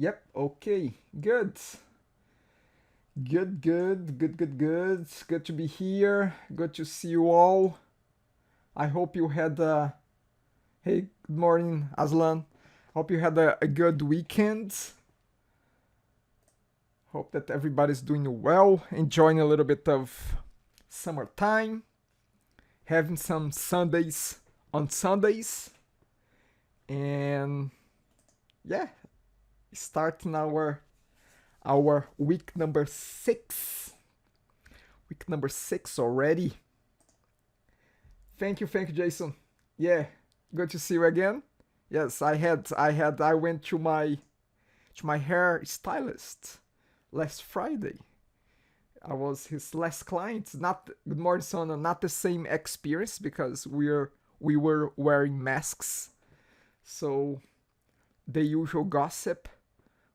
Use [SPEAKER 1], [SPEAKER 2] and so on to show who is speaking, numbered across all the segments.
[SPEAKER 1] Yep, okay, good. Good. Good to be here. Good to see you all. I hope you had a. Hey, good morning, Aslan. Hope you had a good weekend. Hope that everybody's doing well, enjoying a little bit of summertime, having some Sundays on Sundays, and yeah, starting our week number 6. Week number 6 already. Thank you, Jason. Yeah, good to see you again. Yes, I went to my hair stylist last Friday. I was his last client. Not good morning, son. Not the same experience because we were wearing masks, so the usual gossip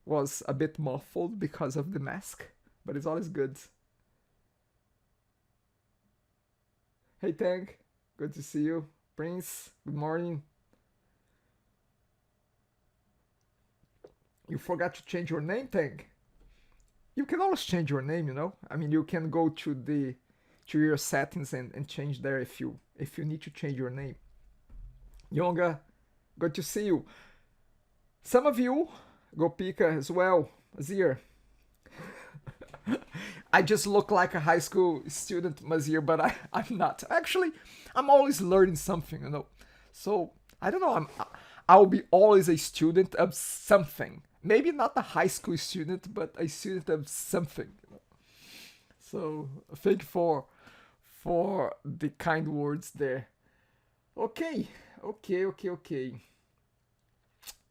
[SPEAKER 1] was a bit muffled because of the mask, but it's always good. Hey, Tank, good to see you. Prince, good morning. You forgot to change your name, Tank. You can always change your name, you know. I mean, you can go to your settings and change there if you need to change your name. Yonga, good to see you. Some of you, go Pika as well, Azir. I just look like a high school student, Mazir, but I'm not. Actually, I'm always learning something, you know. So I don't know. I'll be always a student of something. Maybe not a high school student, but a student of something. You know? So thank you for the kind words there. Okay.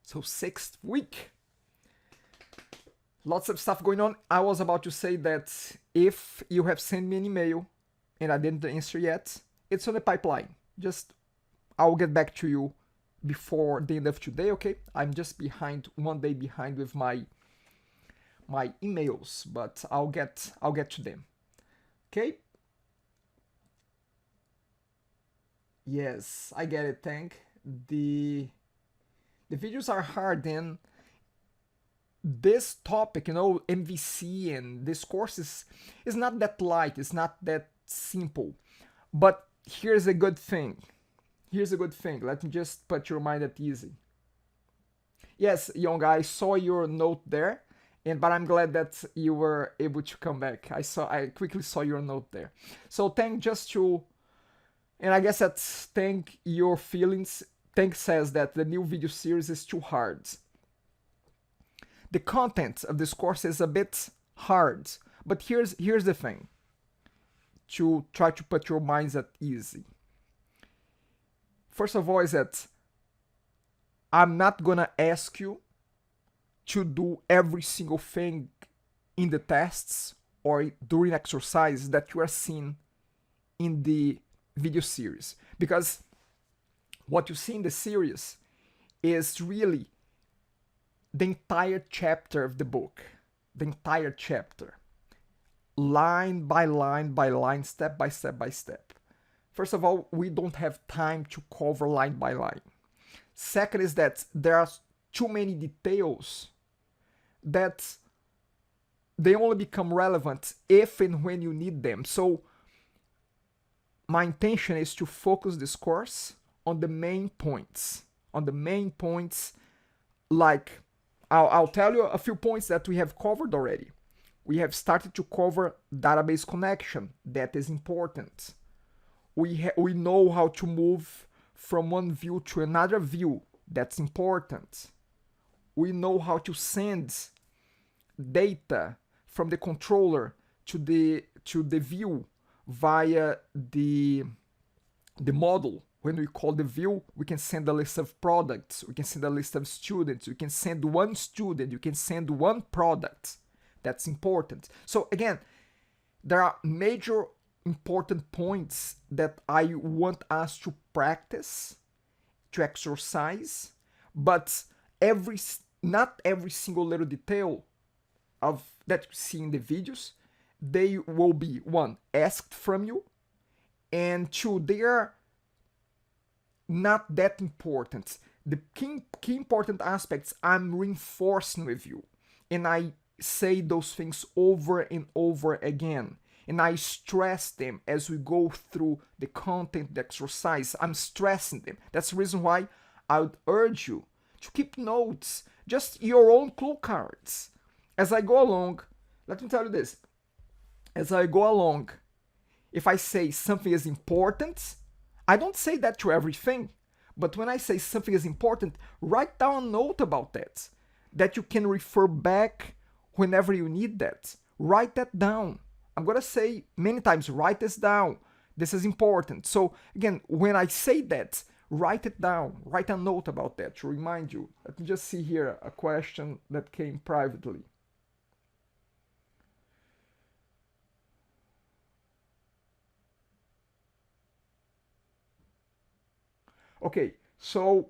[SPEAKER 1] So 6th week. Lots of stuff going on. I was about to say that if you have sent me an email and I didn't answer yet, it's on the pipeline. Just I'll get back to you before the end of today, okay? I'm just one day behind with my emails, but I'll get to them. Okay? Yes, I get it, thank. The videos are hard and this topic, you know, MVC and this course is not that light, it's not that simple. But here's a good thing. Let me just put your mind at easy. Yes, young guy, I saw your note there, but I'm glad that you were able to come back. I quickly saw your note there. So thank just to, and I guess that's thank your feelings. Thank says that the new video series is too hard. The content of this course is a bit hard, but here's the thing. To try to put your minds at easy. First of all, is that I'm not gonna ask you to do every single thing in the tests or during exercise that you are seeing in the video series, because what you see in the series is really the entire chapter of the book, the entire chapter, line by line, step by step. First of all, we don't have time to cover line by line. Second is that there are too many details that they only become relevant if and when you need them. So my intention is to focus this course on the main points. Like I'll tell you a few points that we have covered already. We have started to cover database connection. That is important. We know how to move from one view to another view. That's important. We know how to send data from the controller to the view via the model. When we call the view, we can send a list of products, we can send a list of students, we can send one student, you can send one product. That's important. So again, there are major important points that I want us to practice, to exercise, but not every single little detail of that you see in the videos, they will be, one, asked from you, and two, they are not that important. the key important aspects I'm reinforcing with you, and I say those things over and over again, and I stress them as we go through the content, the exercise. I'm stressing them. That's the reason why I would urge you to keep notes, just your own clue cards. As I go along, let me tell you this. As I go along, if I say something is important, I don't say that to everything. But when I say something is important, write down a note about that you can refer back whenever you need that. Write that down. I'm going to say many times, write this down. This is important. So again, when I say that, write it down. Write a note about that to remind you. Let me just see here a question that came privately. Okay, so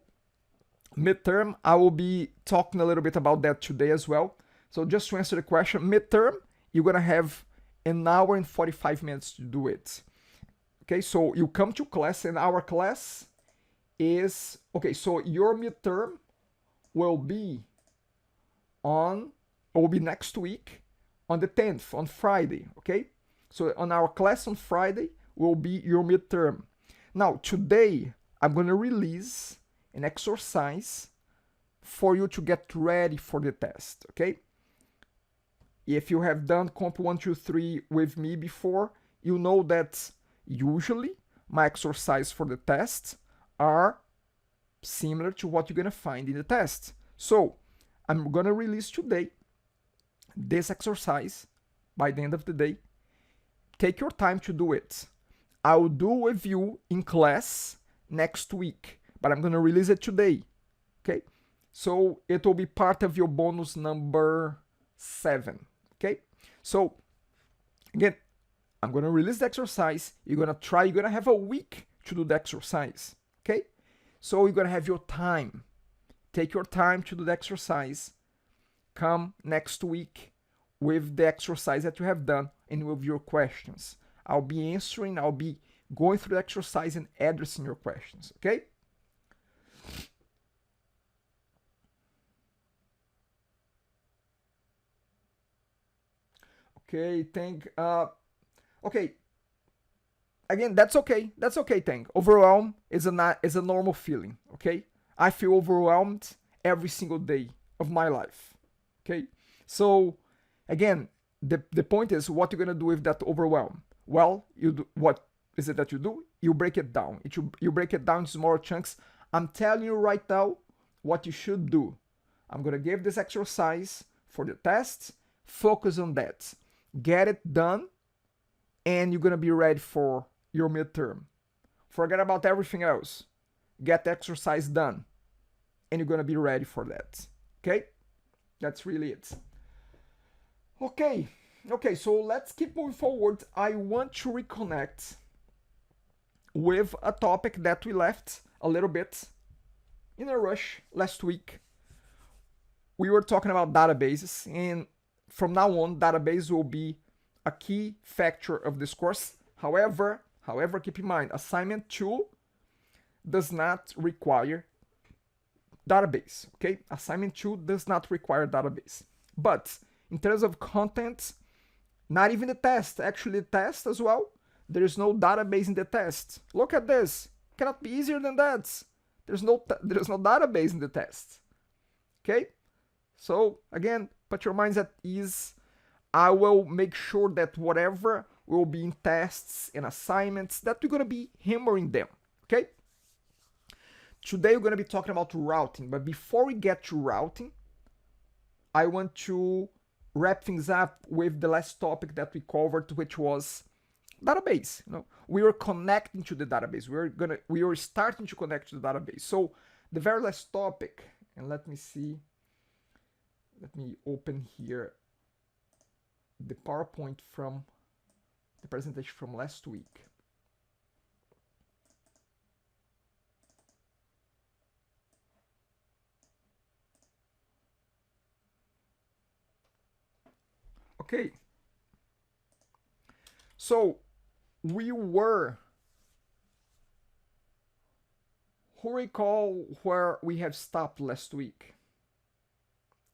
[SPEAKER 1] midterm, I will be talking a little bit about that today as well. So just to answer the question, midterm, you're gonna have an hour and 45 minutes to do it. Okay, so you come to class, and our class is, okay, so your midterm will be next week on the 10th, on Friday, okay? So on our class on Friday will be your midterm. Now, today, I'm going to release an exercise for you to get ready for the test, okay? If you have done Comp 1, 2, 3 with me before, you know that usually my exercise for the test are similar to what you're going to find in the test. So I'm going to release today this exercise by the end of the day. Take your time to do it. I'll do with you in class next week, but I'm going to release it today. Okay? So it will be part of your bonus number 7. Okay? So again, I'm going to release the exercise. You're going to try. You're going to have a week to do the exercise. Okay? So you're going to have your time. Take your time to do the exercise. Come next week with the exercise that you have done and with your questions. I'll be answering, I'll be going through the exercise and addressing your questions, okay? Okay, okay. Again, that's okay. That's okay, Tang. Overwhelm is a normal feeling, okay? I feel overwhelmed every single day of my life, okay? So, again, the point is what you're gonna do with that overwhelm. Well, what is it that you do? You break it down. You break it down into smaller chunks. I'm telling you right now what you should do. I'm gonna give this exercise for the test. Focus on that. Get it done, and you're gonna be ready for your midterm. Forget about everything else. Get the exercise done, and you're gonna be ready for that. Okay? That's really it. Okay, so let's keep moving forward. I want to reconnect with a topic that we left a little bit in a rush last week. We were talking about databases, and from now on, database will be a key factor of this course. However, keep in mind, assignment 2 does not require database, okay? Assignment 2 does not require database. But in terms of content, not even the test, actually the test as well, there is no database in the test. Look at this. Cannot be easier than that. There's no database in the test. Okay? So again, put your minds at ease. I will make sure that whatever will be in tests and assignments, that we're going to be hammering them. Okay? Today we're going to be talking about routing, but before we get to routing, I want to wrap things up with the last topic that we covered, which was database. We were connecting to the database. We were starting to connect to the database. So the very last topic, and let me see. Let me open here the PowerPoint from the presentation from last week. Okay. So we were Who recall where we have stopped last week?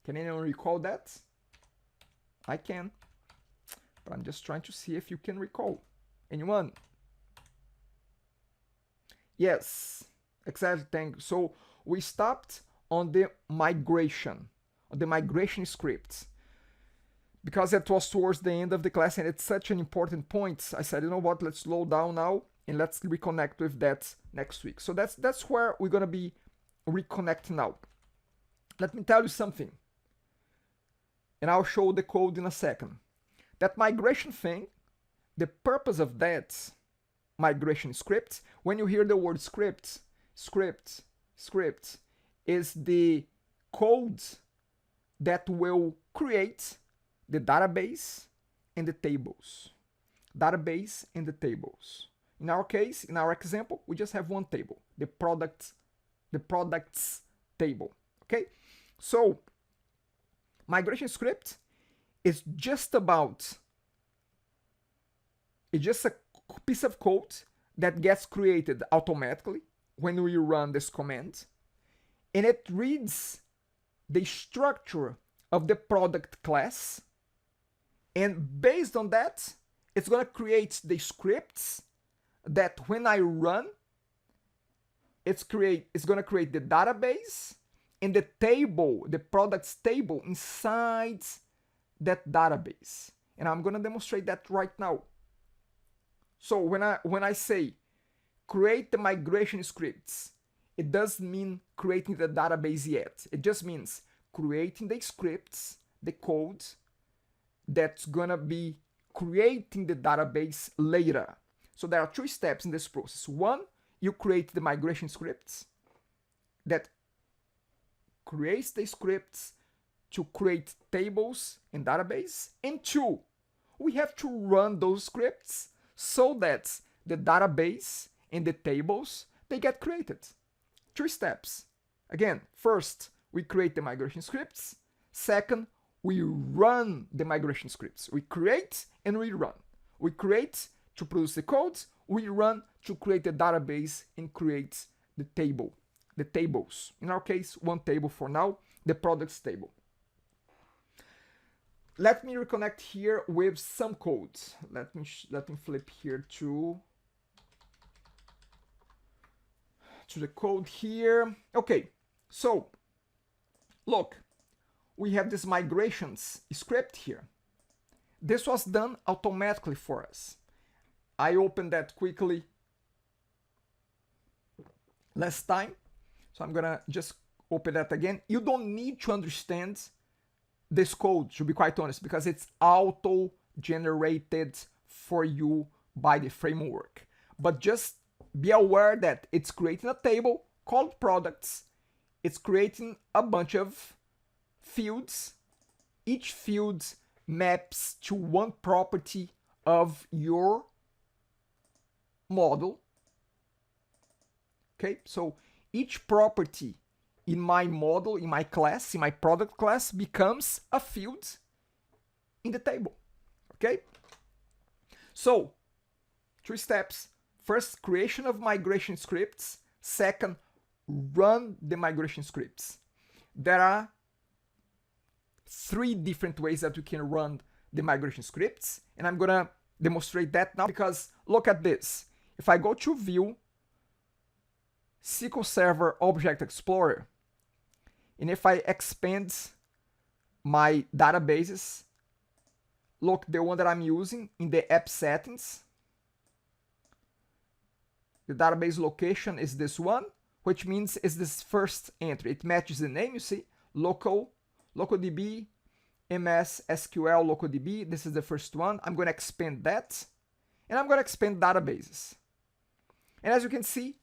[SPEAKER 1] Can anyone recall that? I can, but I'm just trying to see if you can recall. Anyone? Yes, exactly. Thank you. So we stopped on the migration script, because it was towards the end of the class and it's such an important point. I said, you know what, let's slow down now and let's reconnect with that next week. So that's where we're gonna be reconnecting now. Let me tell you something, and I'll show the code in a second. That migration thing, the purpose of that migration script, when you hear the word script, is the code that will create the database and the tables. Database and the tables. In our case, in our example, we just have one table, the products table. Okay? So migration script is just about, it's just a piece of code that gets created automatically when we run this command, and it reads the structure of the product class, and based on that, it's going to create the scripts that when I run, it's going to create the database and the table, the products table inside that database. And I'm going to demonstrate that right now. So when I say create the migration scripts, it doesn't mean creating the database yet. It just means creating the scripts, the code that's gonna be creating the database later. So there are two steps in this process. One, you create the migration scripts that creates the scripts to create tables and database. And two, we have to run those scripts so that the database and the tables, they get created. Two steps. Again, first, we create the migration scripts. Second, we run the migration scripts. We create and we run. We create to produce the codes. We run to create the database and create the table, the tables. In our case, one table for now, the products table. Let me reconnect here with some code. Let me flip here to the code here. Okay, so look, we have this migrations script here. This was done automatically for us. I opened that quickly last time, so I'm gonna just open that again. You don't need to understand this code, to be quite honest, because it's auto-generated for you by the framework. But just be aware that it's creating a table called products. It's creating a bunch of fields. Each field maps to one property of your model. Okay, so each property in my model, in my class, in my product class, becomes a field in the table. Okay, so 3 steps. First, creation of migration scripts. Second, run the migration scripts. There are 3 different ways that you can run the migration scripts, and I'm gonna demonstrate that now, because look at this. If I go to View, SQL Server Object Explorer, and if I expand my databases, look, the one that I'm using in the app settings, the database location is this one, which means it's this first entry. It matches the name, you see, localDB, MS SQL localDB. This is the first one. I'm going to expand that, and I'm going to expand databases. And as you can see,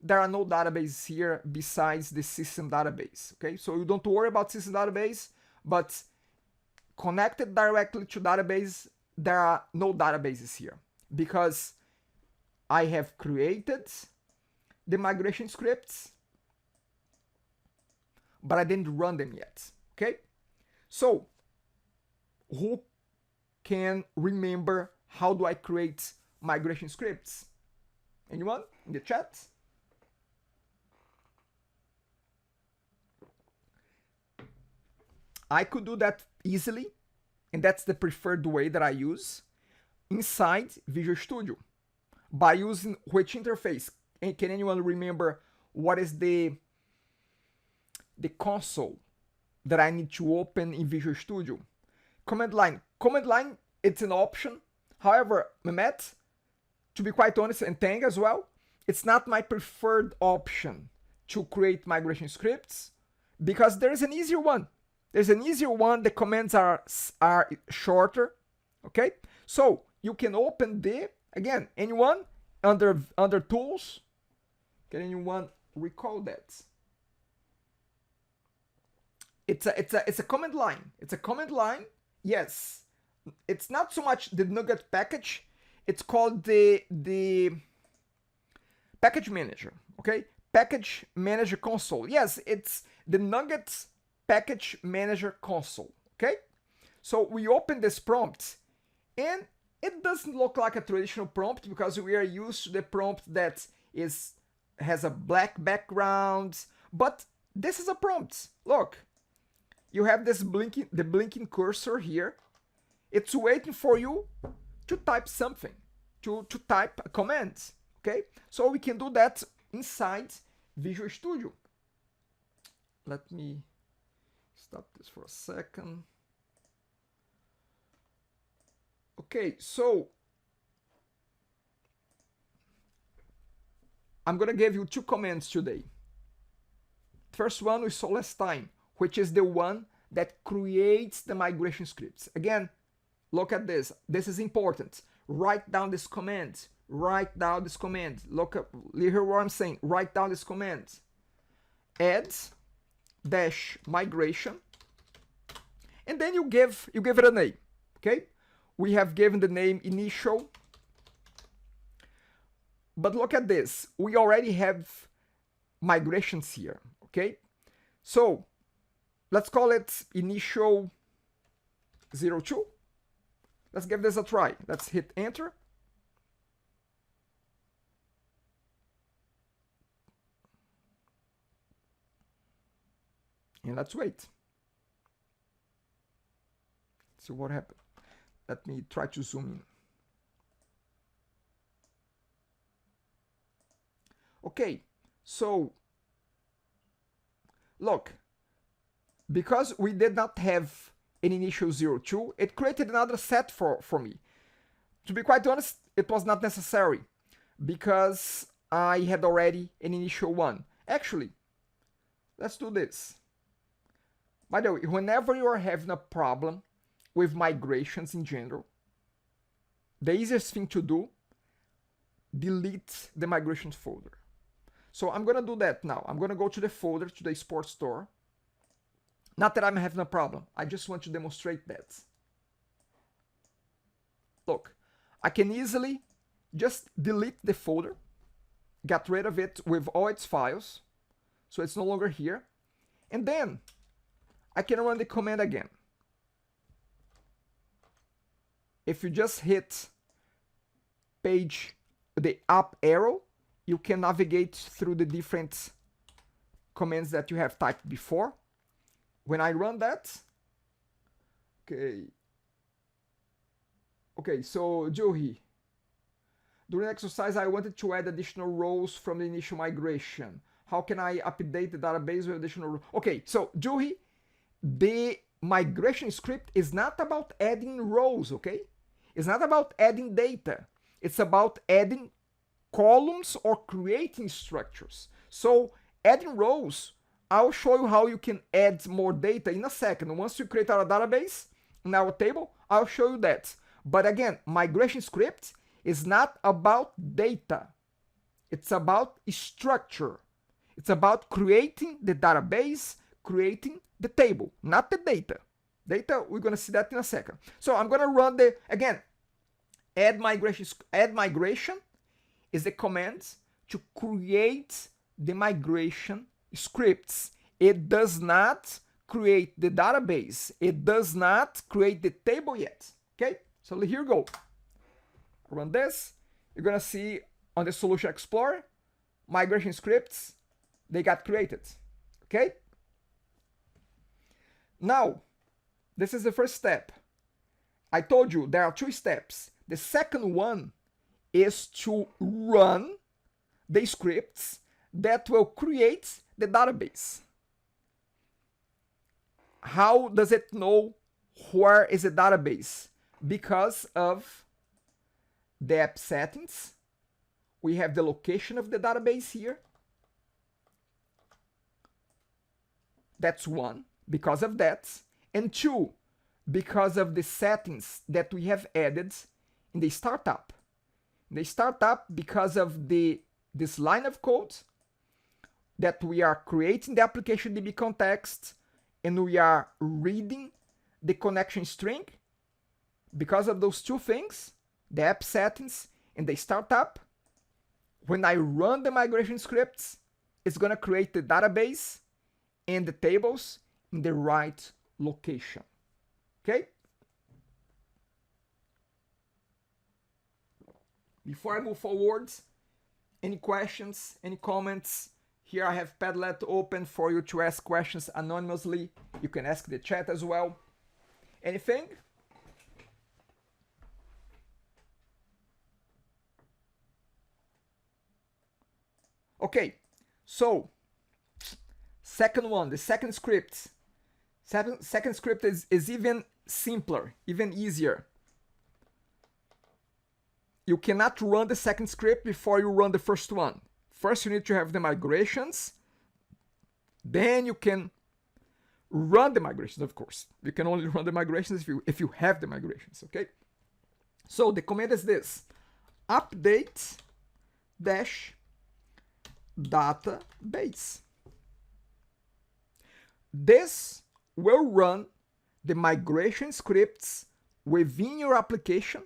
[SPEAKER 1] there are no databases here besides the system database. Okay, so you don't worry about system database, but connected directly to database, there are no databases here because I have created the migration scripts, but I didn't run them yet. Okay, so who can remember how do I create migration scripts? Anyone in the chat? I could do that easily, and that's the preferred way that I use inside Visual Studio by using which interface. And can anyone remember what is the console that I need to open in Visual Studio? Command line. Command line, it's an option. However, Mehmet, to be quite honest, and Tang as well, it's not my preferred option to create migration scripts because there is an easier one. There's an easier one. The commands are shorter. Okay, so you can open the, again, anyone under tools. Can anyone recall that? It's a command line. It's a command line. Yes, it's not so much the NuGet package. It's called the package manager. Okay, package manager console. Yes, it's the NuGet package manager console. Okay, so we open this prompt, and it doesn't look like a traditional prompt because we are used to the prompt that has a black background. But this is a prompt. Look. You have this blinking cursor here. It's waiting for you to type something, to type a command, okay? So we can do that inside Visual Studio. Let me stop this for a second. Okay, so I'm gonna give you two commands today. First one we saw last time, which is the one that creates the migration scripts. Again, look at this. This is important. Write down this command. Write down this command. Look up, hear what I'm saying. Write down this command. Add dash migration, and then you give it a name. Okay? We have given the name initial. But look at this. We already have migrations here. Okay? So let's call it initial 02. Let's give this a try. Let's hit enter. And let's wait. See what happened. Let me try to zoom in. Okay, so look. Because we did not have an initial 02, it created another set for me. To be quite honest, it was not necessary because I had already an initial 1. Actually, let's do this. By the way, whenever you are having a problem with migrations in general, the easiest thing to do, delete the migrations folder. So I'm gonna do that now. I'm gonna go to the folder, to the sports store. Not that I'm having a problem, I just want to demonstrate that. Look, I can easily just delete the folder, get rid of it with all its files, so it's no longer here, and then I can run the command again. If you just hit page, the up arrow, you can navigate through the different commands that you have typed before. When I run that, okay, so Juhi, during exercise I wanted to add additional rows from the initial migration. How can I update the database with additional rows? Okay, so Juhi, the migration script is not about adding rows, okay? It's not about adding data. It's about adding columns or creating structures. So adding rows, I'll show you how you can add more data in a second. Once you create our database in our table, I'll show you that. But again, migration script is not about data. It's about structure. It's about creating the database, creating the table, not the data. Data, we're going to see that in a second. So I'm going to run the, again, add migration is the command to create the migration scripts. It does not create the database. It does not create the table yet. Okay, so here we go. Run this. You're gonna see on the Solution Explorer, migration scripts, they got created. Okay. Now, This is the first step. I told you there are 2 steps. The second one is to run the scripts that will create the database. How does it know where is the database? Because of the app settings. We have the location of the database here. That's 1, because of that. And 2, because of the settings that we have added in the startup. In the startup, because of this line of code that we are creating the application DB context and we are reading the connection string. Because of those 2 things, the app settings and the startup, when I run the migration scripts, it's going to create the database and the tables in the right location. Okay? Before I move forward, any questions, any comments? Here I have Padlet open for you to ask questions anonymously. You can ask the chat as well. Anything? Okay, so second one, the second script. Second script is even simpler, even easier. You cannot run the second script before you run the first one. First, you need to have the migrations. Then you can run the migrations, of course. You can only run the migrations if you have the migrations, okay? So the command is this: update dash database. This will run the migration scripts within your application,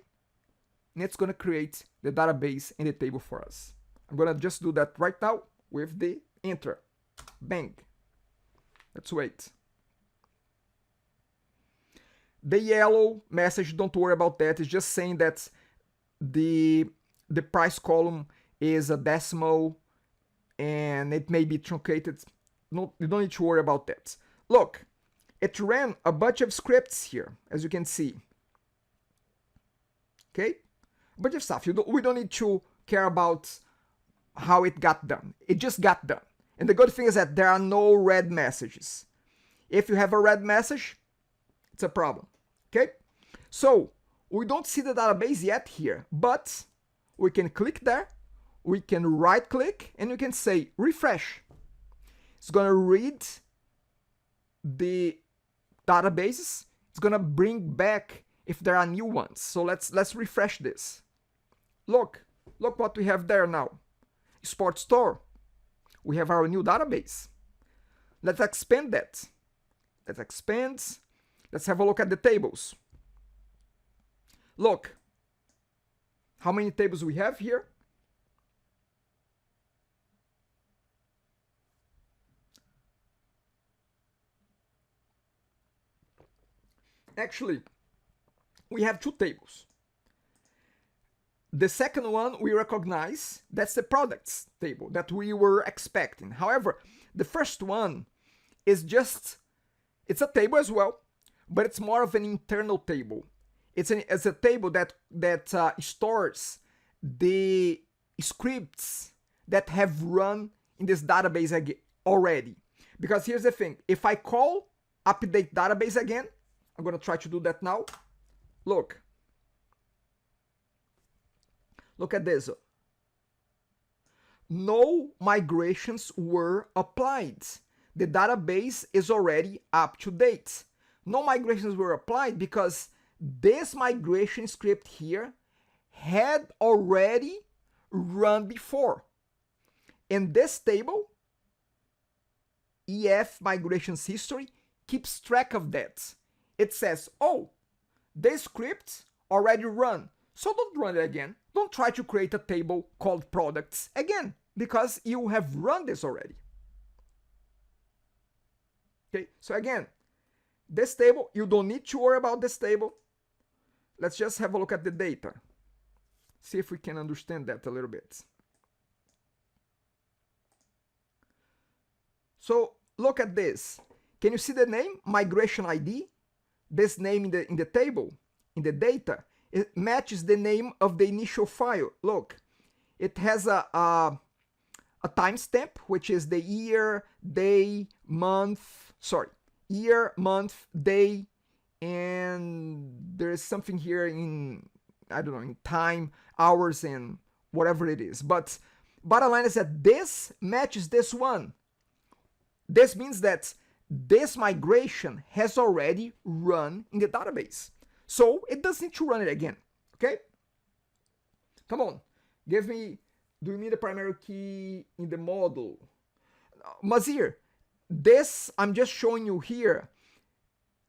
[SPEAKER 1] and it's going to create the database and the table for us. I'm going to just do that right now with the enter. Bang. Let's wait. The yellow message, don't worry about that. It's just saying that the price column is a decimal and it may be truncated. No, you don't need to worry about that. Look, it ran a bunch of scripts here, as you can see. Okay? A bunch of stuff. We don't need to care about how it got done. It just got done. And the good thing is that there are no red messages. If you have a red message, it's a problem. Okay? So, we don't see the database yet here, but we can click there. We can right click and you can say refresh. It's going to read the databases. It's going to bring back if there are new ones. So let's refresh this. Look what we have there now. Sports store. We have our new database. Let's expand that. Let's expand. Let's have a look at the tables. Look. How many tables we have here? Actually, we have 2 tables. The second one we recognize, that's the products table that we were expecting. However, the first one is it's a table as well, but it's more of an internal table. It's a table that stores the scripts that have run in this database already. Because here's the thing, if I call update database again, I'm going to try to do that now. Look at this. No migrations were applied. The database is already up to date. No migrations were applied because this migration script here had already run before. And this table, EF migrations history, keeps track of that. It says, oh, this script already run, so don't run it again. Don't try to create a table called products again, because you have run this already. Okay, so again, this table, you don't need to worry about this table. Let's just have a look at the data. See if we can understand that a little bit. So look at this. Can you see the name? Migration ID. this name in the table, in the data, it matches the name of the initial file. Look, it has a timestamp, which is the year, day, month, year, month, day, and there's something here in, I don't know, in time, hours, and whatever it is. But bottom line is that this matches this one. This means that this migration has already run in the database. So it doesn't need to run it again, okay? Come on, do you need the primary key in the model? Mazir, this, I'm just showing you here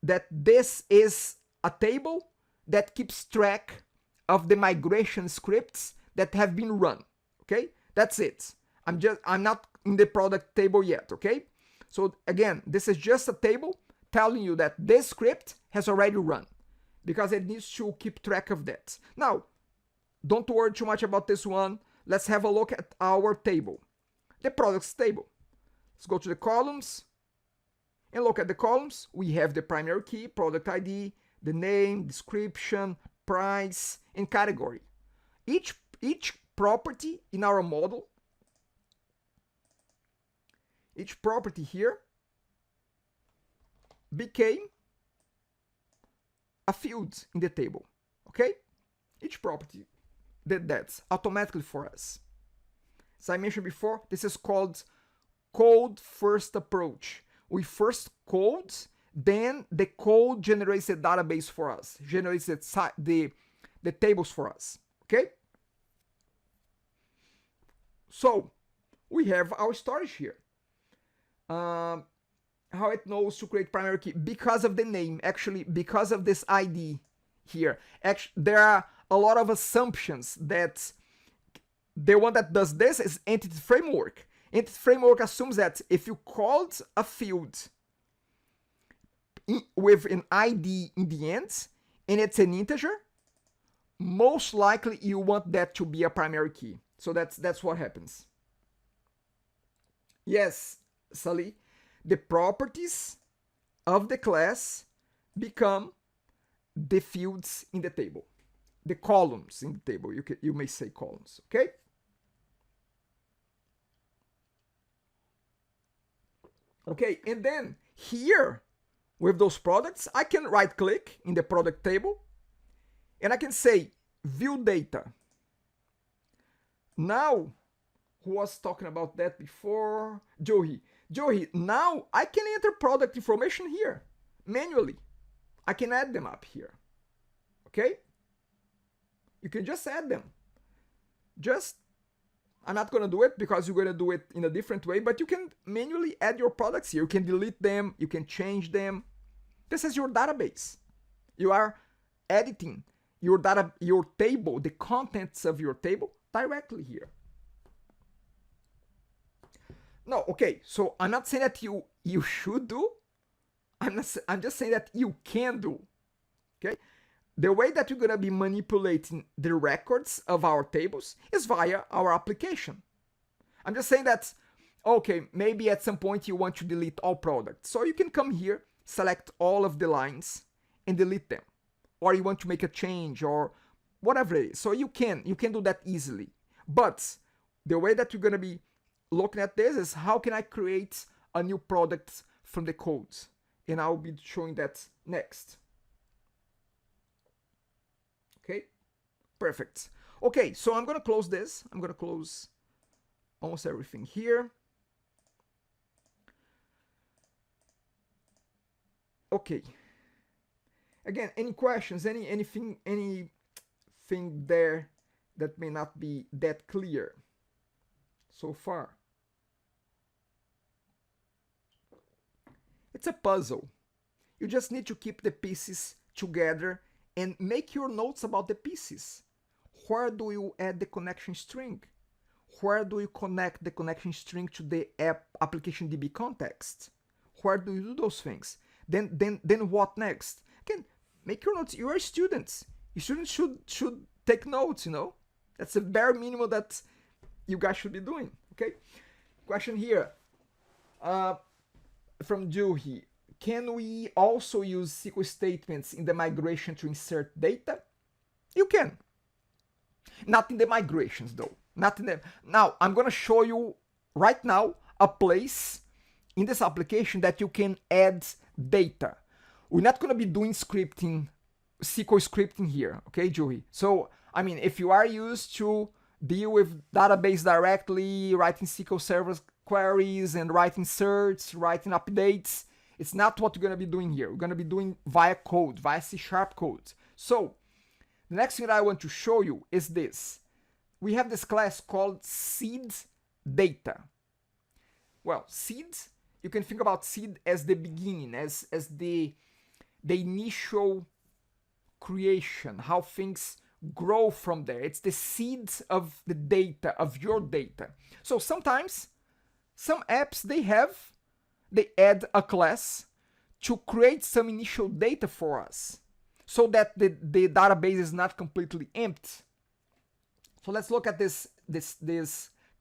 [SPEAKER 1] that this is a table that keeps track of the migration scripts that have been run, okay? That's it. I'm not in the product table yet, okay? So again, this is just a table telling you that this script has already run because it needs to keep track of that. Now, don't worry too much about this one. Let's have a look at our table, the products table. Let's go to the columns and look at the columns. We have the primary key, product ID, the name, description, price, and category. Each property in our model, each property here became a field in the table, okay? Each property did that automatically for us. As I mentioned before, this is called code first approach. We first code, then the code generates the database for us, generates the tables for us, okay? So we have our storage here. How it knows to create primary key? Because of the name, actually, because of this ID here. Actually, there are a lot of assumptions that the one that does this is entity framework. Entity framework assumes that if you called a field with an ID in the end and it's an integer, most likely you want that to be a primary key. So that's what happens. Yes, Sally, the properties of the class become the fields in the table, the columns in the table. You may say columns, okay? Okay, and then here with those products, I can right click in the product table and I can say view data. Now, who was talking about that before? Johi. Johi, now I can enter product information here manually. I can add them up here. Okay? You can just add them. I'm not going to do it because you're going to do it in a different way, but you can manually add your products here. You can delete them, you can change them. This is your database. You are editing your table, the contents of your table directly here. No, okay, so I'm not saying that you should do. I'm just saying that you can do. Okay? The way that you're gonna be manipulating the records of our tables is via our application. I'm just saying that, okay, maybe at some point you want to delete all products. So you can come here, select all of the lines and delete them. Or you want to make a change or whatever it is. So you can do that easily. But the way that you're gonna be looking at this is how can I create a new product from the code? And I'll be showing that next. Okay, perfect. Okay, so I'm gonna close this. I'm gonna close almost everything here. Okay. Again, any questions? Anything there that may not be that clear so far? It's a puzzle. You just need to keep the pieces together and make your notes about the pieces. Where do you add the connection string? Where do you connect the connection string to the application DB context? Where do you do those things? Then what next? Again, make your notes. You are students. You students should take notes, you know? That's the bare minimum that you guys should be doing, okay? Question here. From Juhi. Can we also use SQL statements in the migration to insert data? You can. Not in the migrations though. Not in the. Now, I'm going to show you right now a place in this application that you can add data. We're not going to be doing scripting, SQL scripting here, okay, Juhi? So, I mean, if you are used to deal with database directly, writing SQL Server queries and writing certs, writing updates, it's not what you're going to be doing here. We're going to be doing via code, via C# code. So, the next thing that I want to show you is this. We have this class called seed data. Well, seed, you can think about seed as the beginning, as the initial creation, how things grow from there. It's the seeds of the data, of your data. So sometimes some apps, they add a class to create some initial data for us so that the database is not completely empty. So let's look at this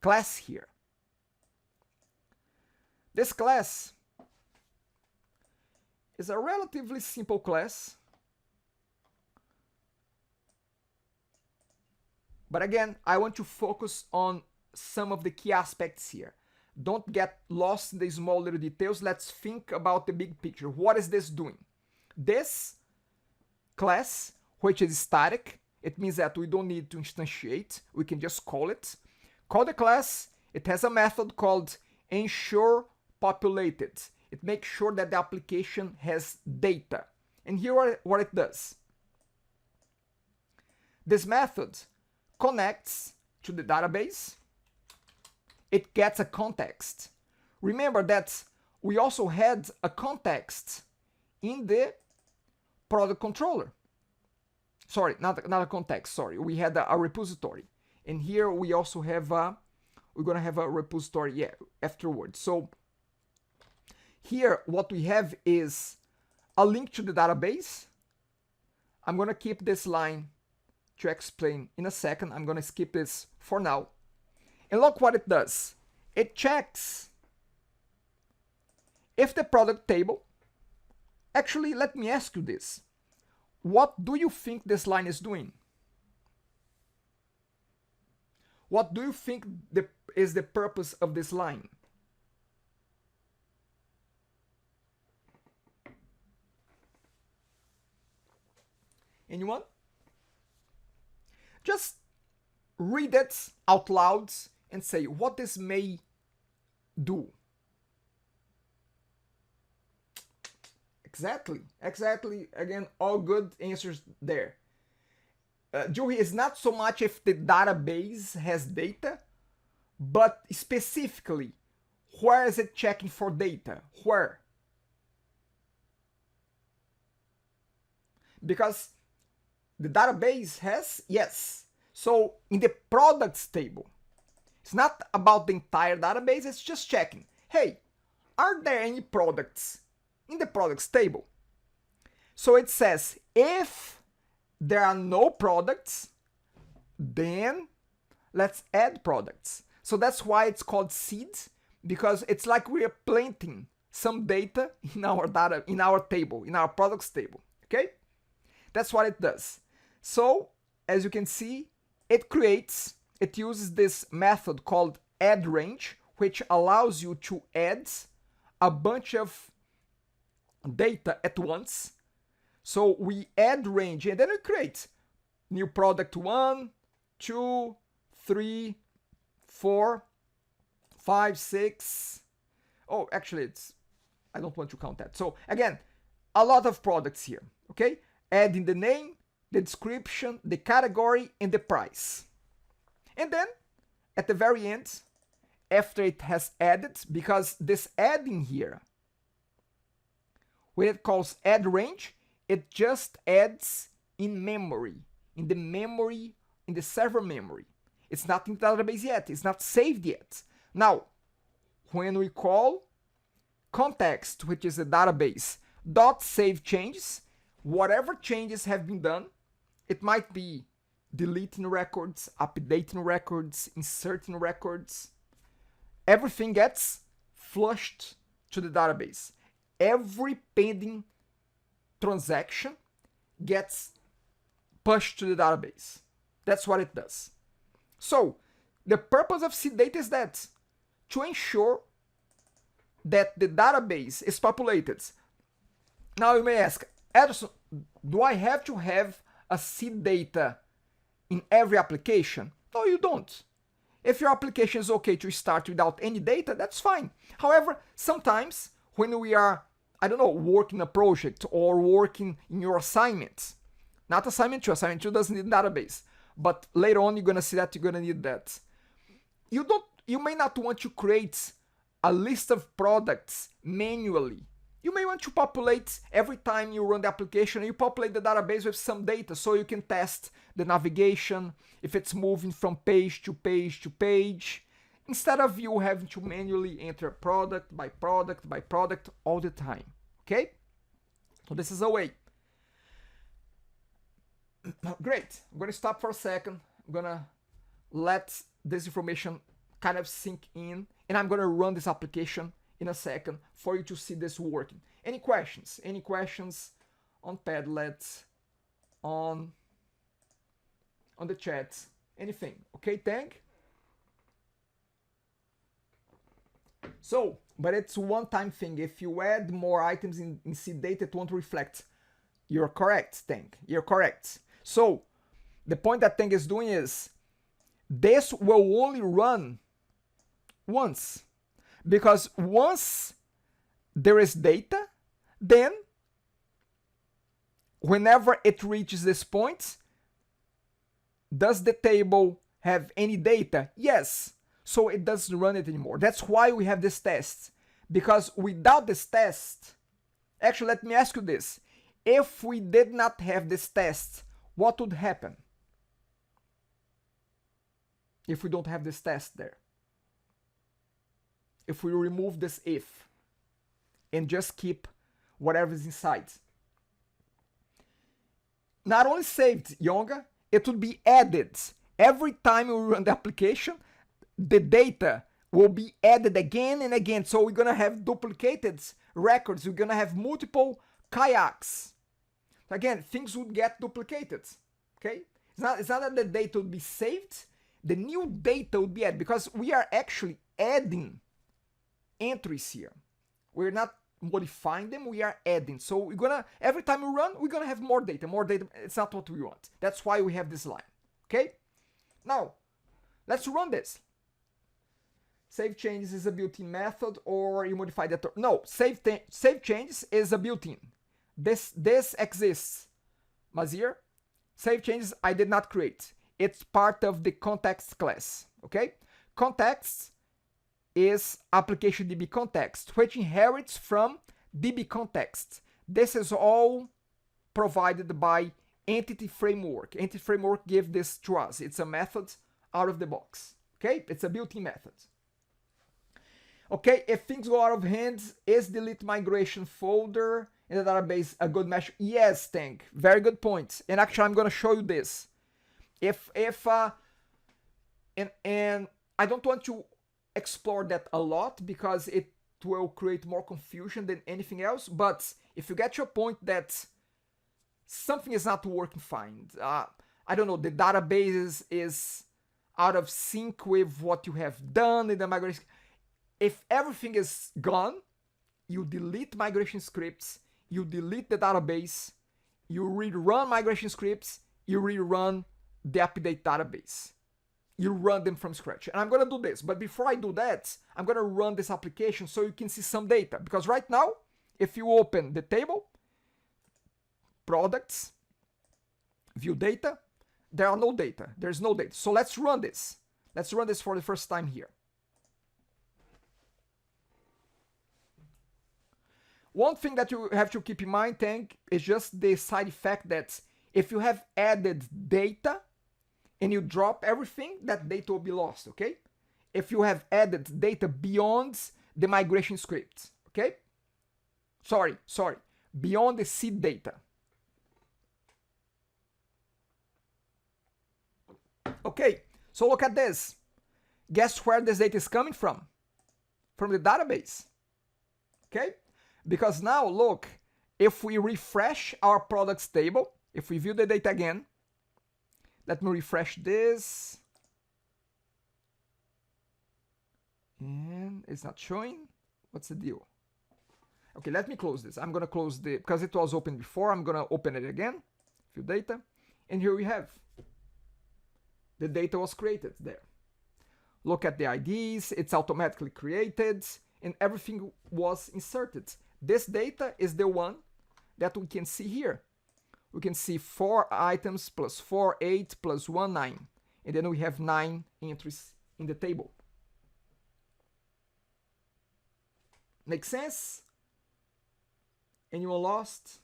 [SPEAKER 1] class here. This class is a relatively simple class. But again, I want to focus on some of the key aspects here. Don't get lost in the small little details. Let's think about the big picture. What is this doing? This class, which is static, it means that we don't need to instantiate. We can just call it. Call the class. It has a method called ensure populated. It makes sure that the application has data. And here what it does. This method connects to the database. It gets a context. Remember that we also had a context in the product controller. Sorry, not a context, sorry. We had a repository. And here we also have we're gonna have a repository, afterwards. So here what we have is a link to the database. I'm gonna keep this line to explain in a second. I'm gonna skip this for now. And look what it does. It checks if the product table, actually let me ask you this. What do you think this line is doing? What do you think is the purpose of this line? Anyone? Just read it out loud and say what this may do. Exactly. Again, all good answers there. Juhi, is not so much if the database has data, but specifically, where is it checking for data? Where? Because the database has, yes. So in the products table, it's not about the entire database, it's just checking. Hey, are there any products in the products table? So it says if there are no products, then let's add products. So that's why it's called seeds, because it's like we are planting some data in our data, in our table, in our products table. Okay? That's what it does. So as you can see, it uses this method called add range, which allows you to add a bunch of data at once. So we add range and then we create new product 1, 2, 3, 4, 5, 6. Oh, actually I don't want to count that. So again, a lot of products here, okay? Add in the name, the description, the category, and the price. And then at the very end, after it has added, because this adding here, when it calls add range, it just adds in memory, in the server memory. It's not in the database yet, it's not saved yet. Now, when we call context, which is the database, dot save changes, whatever changes have been done, it might be deleting records, updating records, inserting records, everything gets flushed to the database. every pending transaction gets pushed to the database. That's what it does. So the purpose of seed data is that to ensure that the database is populated. Now you may ask, Ederson, do I have to have a seed data in every application? No, you don't. If your application is okay to start without any data, that's fine. However, sometimes when we are, I don't know, working a project or working in your assignments, not assignment 2 doesn't need database, but later on you're gonna see that you're gonna need that. You may not want to create a list of products manually. You may want to populate every time you run the application, you populate the database with some data so you can test the navigation, if it's moving from page to page to page, instead of you having to manually enter product by product by product all the time. Okay? So this is a way. Great. I'm going to stop for a second. I'm going to let this information kind of sink in, and I'm going to run this application in a second for you to see this working. Any questions? Any questions on Padlet, on the chat, anything? Okay, thank. So, but it's one-time thing. If you add more items in seed data, it won't reflect. You're correct, Tank. You're correct. So, the point that Tank is doing is, this will only run once. Because once there is data, then whenever it reaches this point, does the table have any data? Yes. So it doesn't run it anymore. That's why we have this test. Because without this test, actually let me ask you this. If we did not have this test, what would happen? If we don't have this test there. If we remove this if and just keep whatever is inside. Not only saved, Yonga, it would be added. Every time we run the application, the data will be added again and again. So we're going to have duplicated records. We're going to have multiple kayaks. Again, things would get duplicated. Okay? It's not that the data would be saved. The new data would be added because we are actually adding entries here. We're not modifying them, we are adding. So we're gonna, every time we run, we're gonna have more data. It's not what we want. That's why we have this line. Okay? Now, let's run this. Save changes is a built-in method, or you modify that. No, save changes is a built-in. This exists. Mazir, save changes I did not create. It's part of the context class. Okay? Context is application DB context, which inherits from DB context. This is all provided by Entity Framework. Entity Framework gives this to us. It's a method out of the box. Okay? It's a built-in method. Okay, if things go out of hand, is delete migration folder in the database a good measure? Yes, Tank. Very good point. And actually, I'm going to show you this. And I don't want to explore that a lot because it will create more confusion than anything else. But if you get to a point that something is not working fine, I don't know, the database is out of sync with what you have done in the migration. If everything is gone, you delete migration scripts, you delete the database, you rerun migration scripts, you rerun the update database. You run them from scratch. And I'm going to do this. But before I do that, I'm going to run this application so you can see some data. Because right now, if you open the table, products, view data, there are no data. There's no data. So let's run this. Let's run this for the first time here. One thing that you have to keep in mind, Tank, is just the side effect that if you have added data and you drop everything, that data will be lost, okay? If you have added data beyond the migration script, okay? Sorry, beyond the seed data. Okay, so look at this. Guess where this data is coming from? From the database, okay? Because now, look, if we refresh our products table, if we view the data again, let me refresh this. And it's not showing. What's the deal? Okay, let me close this. I'm gonna close the, because it was open before, I'm gonna open it again. View data. And here we have. The data was created there. Look at the IDs, it's automatically created, and everything was inserted. This data is the one that we can see here. We can see 4 items plus 4, 8 plus 1, 9. And then we have 9 entries in the table. Make sense? Anyone lost?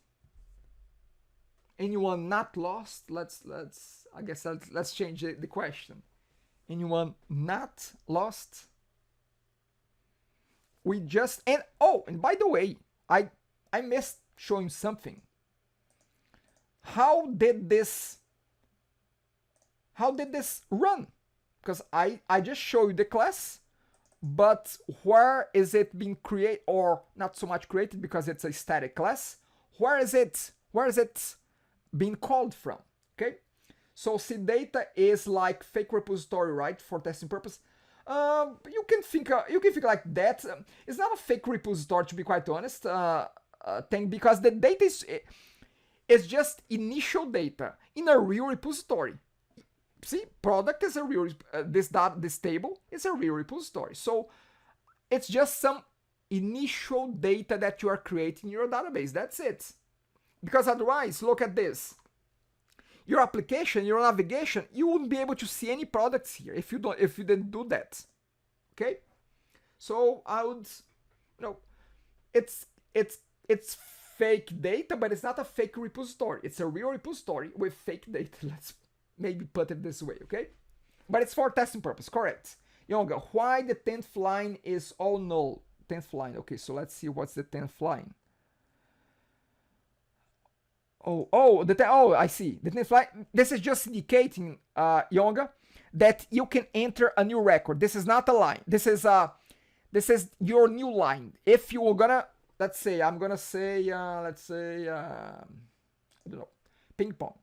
[SPEAKER 1] Anyone not lost? Let's change the question. Anyone not lost? We just, and oh, and by the way, I missed showing something. How did this run? Because I just showed you the class, but where is it being created, or not so much created because it's a static class? Where is it being called from? Okay, so data is like fake repository, right, for testing purpose. You can think like that. It's not a fake repository, to be quite honest, thing, because the data is just initial data in a real repository. See, product is a real, this table is a real repository. So it's just some initial data that you are creating in your database. That's it. Because otherwise, look at this. Your application, your navigation, you wouldn't be able to see any products here if you didn't do that. Okay? So I would, it's fake data, but it's not a fake repository. It's a real repository with fake data. Let's maybe put it this way, okay? But it's for testing purpose, correct? Younger, why the 10th line is all null? 10th line, okay, so let's see what's the 10th line. I see. The 10th line, this is just indicating, Younger, that you can enter a new record. This is not a line. This is your new line. If you were gonna, let's say, I'm gonna say, I don't know, ping pong.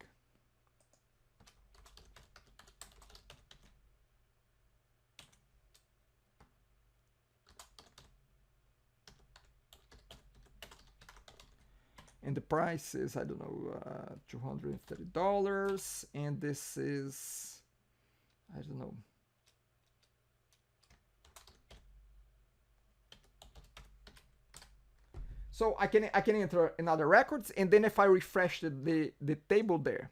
[SPEAKER 1] And the price is, I don't know, $230. And this is, I don't know. So I can enter another records, and then if I refresh the table there,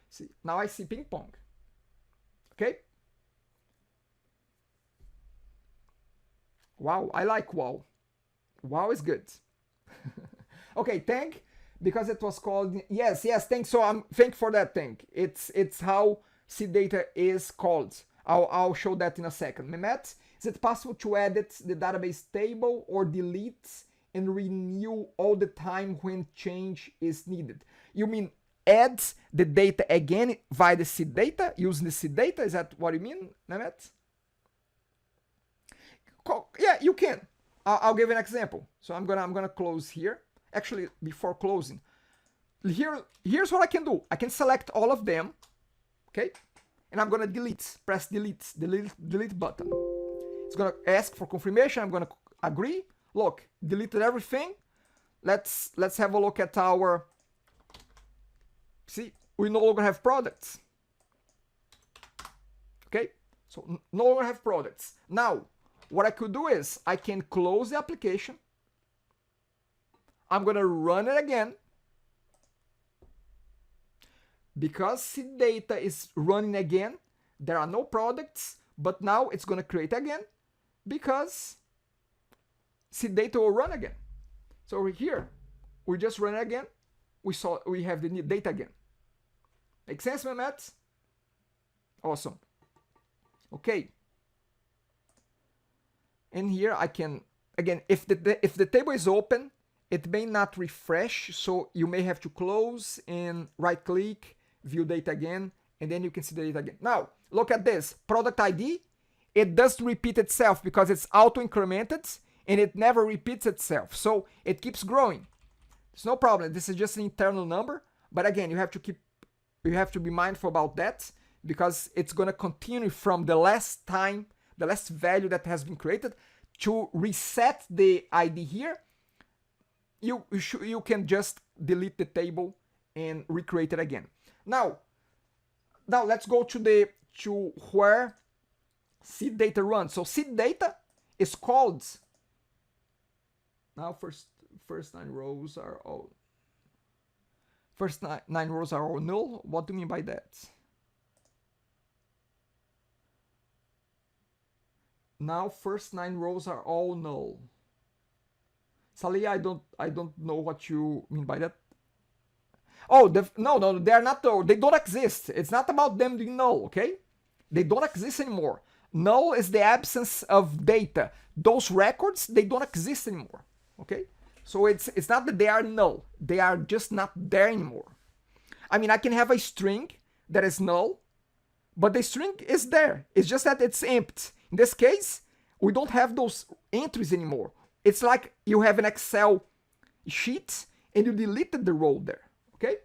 [SPEAKER 1] see, now I see ping pong. Okay. Wow, I like wow. Wow is good. Okay, thank, because it was called, yes, thanks. So thank for that, thank. It's how data is called. I'll show that in a second. Mehmet, is it possible to edit the database table or delete and renew all the time when change is needed? You mean add the data again via the data, using the data? Is that what you mean, Mehmet? Yeah, you can. I'll give an example. So I'm gonna close here. Actually, before closing, here's what I can do. I can select all of them, okay? And I'm gonna press delete button. It's gonna ask for confirmation. I'm gonna agree. Look, deleted everything. Let's have a look at our, see, we no longer have products. Okay, so no longer have products. Now, what I could do is I can close the application. I'm gonna run it again. Because data is running again, there are no products, but now it's gonna create again because data will run again. So over here, we just run it again. We have the new data again. Make sense, Mehmet? Awesome. Okay. And here I can, again, if the table is open, it may not refresh, so you may have to close and right click, view data again, and then you can see the data again. Now, look at this, product ID, it does repeat itself because it's auto incremented, and it never repeats itself. So it keeps growing. It's no problem. This is just an internal number, but again, you have to be mindful about that because it's going to continue from the last time, the last value that has been created. To reset the ID here, you can just delete the table and recreate it again. Now let's go to where seed data runs. So seed data is called, now first nine rows are all null. What do you mean by that? Now first 9 rows are all null. Salih, I don't know what you mean by that. Oh, no, they are not null. They don't exist. It's not about them being null, okay? They don't exist anymore. Null is the absence of data. Those records, they don't exist anymore, okay? So it's not that they are null. They are just not there anymore. I mean, I can have a string that is null, but the string is there. It's just that it's empty. In this case, we don't have those entries anymore. It's like you have an Excel sheet and you deleted the row there, okay?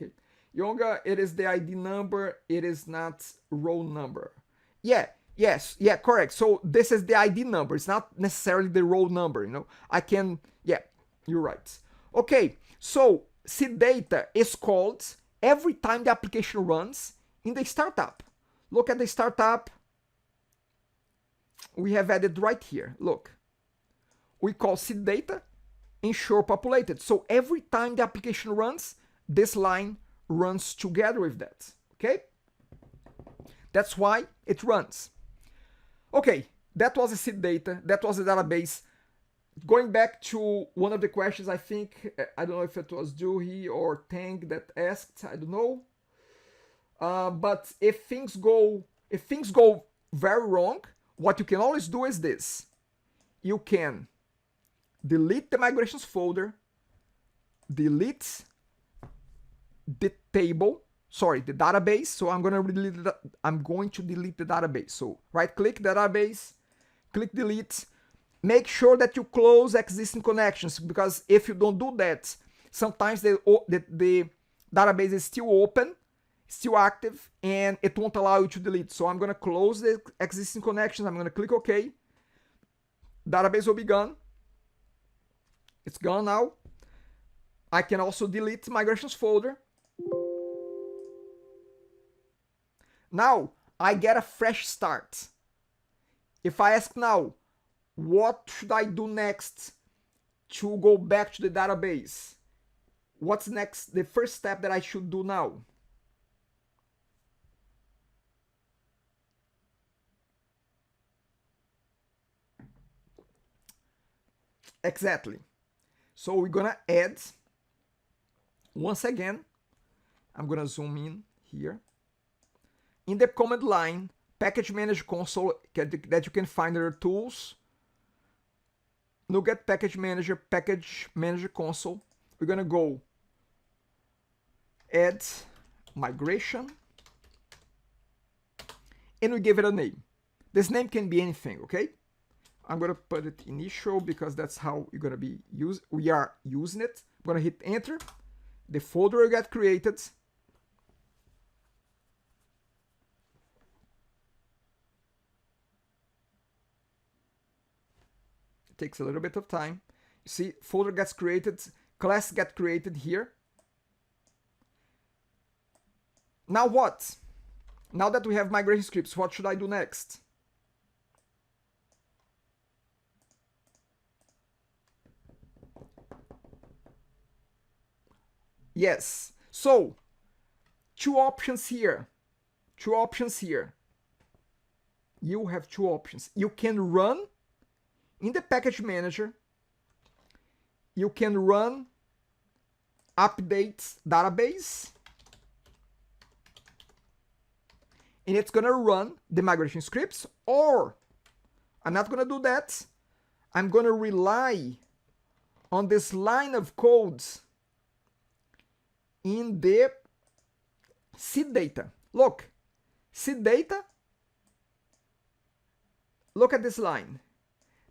[SPEAKER 1] Okay, Yonga, it is the ID number, it is not row number. Yeah, correct. So this is the ID number. It's not necessarily the row number, you know. Yeah, you're right. Okay, so seed data is called every time the application runs in the startup. Look at the startup. We have added right here. Look, we call seed data ensure populated. So every time the application runs, this line runs together with that. Okay? That's why it runs. Okay, that was the seed data. That was the database. Going back to one of the questions, I think, I don't know if it was Juhi or Tang that asked, I don't know. But if things go very wrong, what you can always do is this. You can delete the migrations folder, delete the table, sorry, the database. So I'm going to delete the database. So right click database, click delete. Make sure that you close existing connections, because if you don't do that, sometimes the database is still open, still active, and it won't allow you to delete. So I'm going to close the existing connections. I'm going to click OK. Database will be gone. It's gone now. I can also delete migrations folder. Now I get a fresh start. If I ask now, what should I do next to go back to the database? What's next? The first step that I should do now? Exactly. So we're gonna add, once again, I'm gonna zoom in here. In the command line, package manager console that you can find under tools, NuGet package manager console. We're gonna go add migration, and we give it a name. This name can be anything, okay? I'm gonna put it initial because that's how you're gonna be we are using it. I'm gonna hit enter. The folder will get created. It takes a little bit of time. You see, folder gets created, class gets created here. Now what? Now that we have migration scripts, what should I do next? Yes, so two options here. You have two options. You can run in the package manager. You can run update database, and it's gonna run the migration scripts, or I'm not gonna do that. I'm gonna rely on this line of codes in the seed data. Look, seed data look at this line.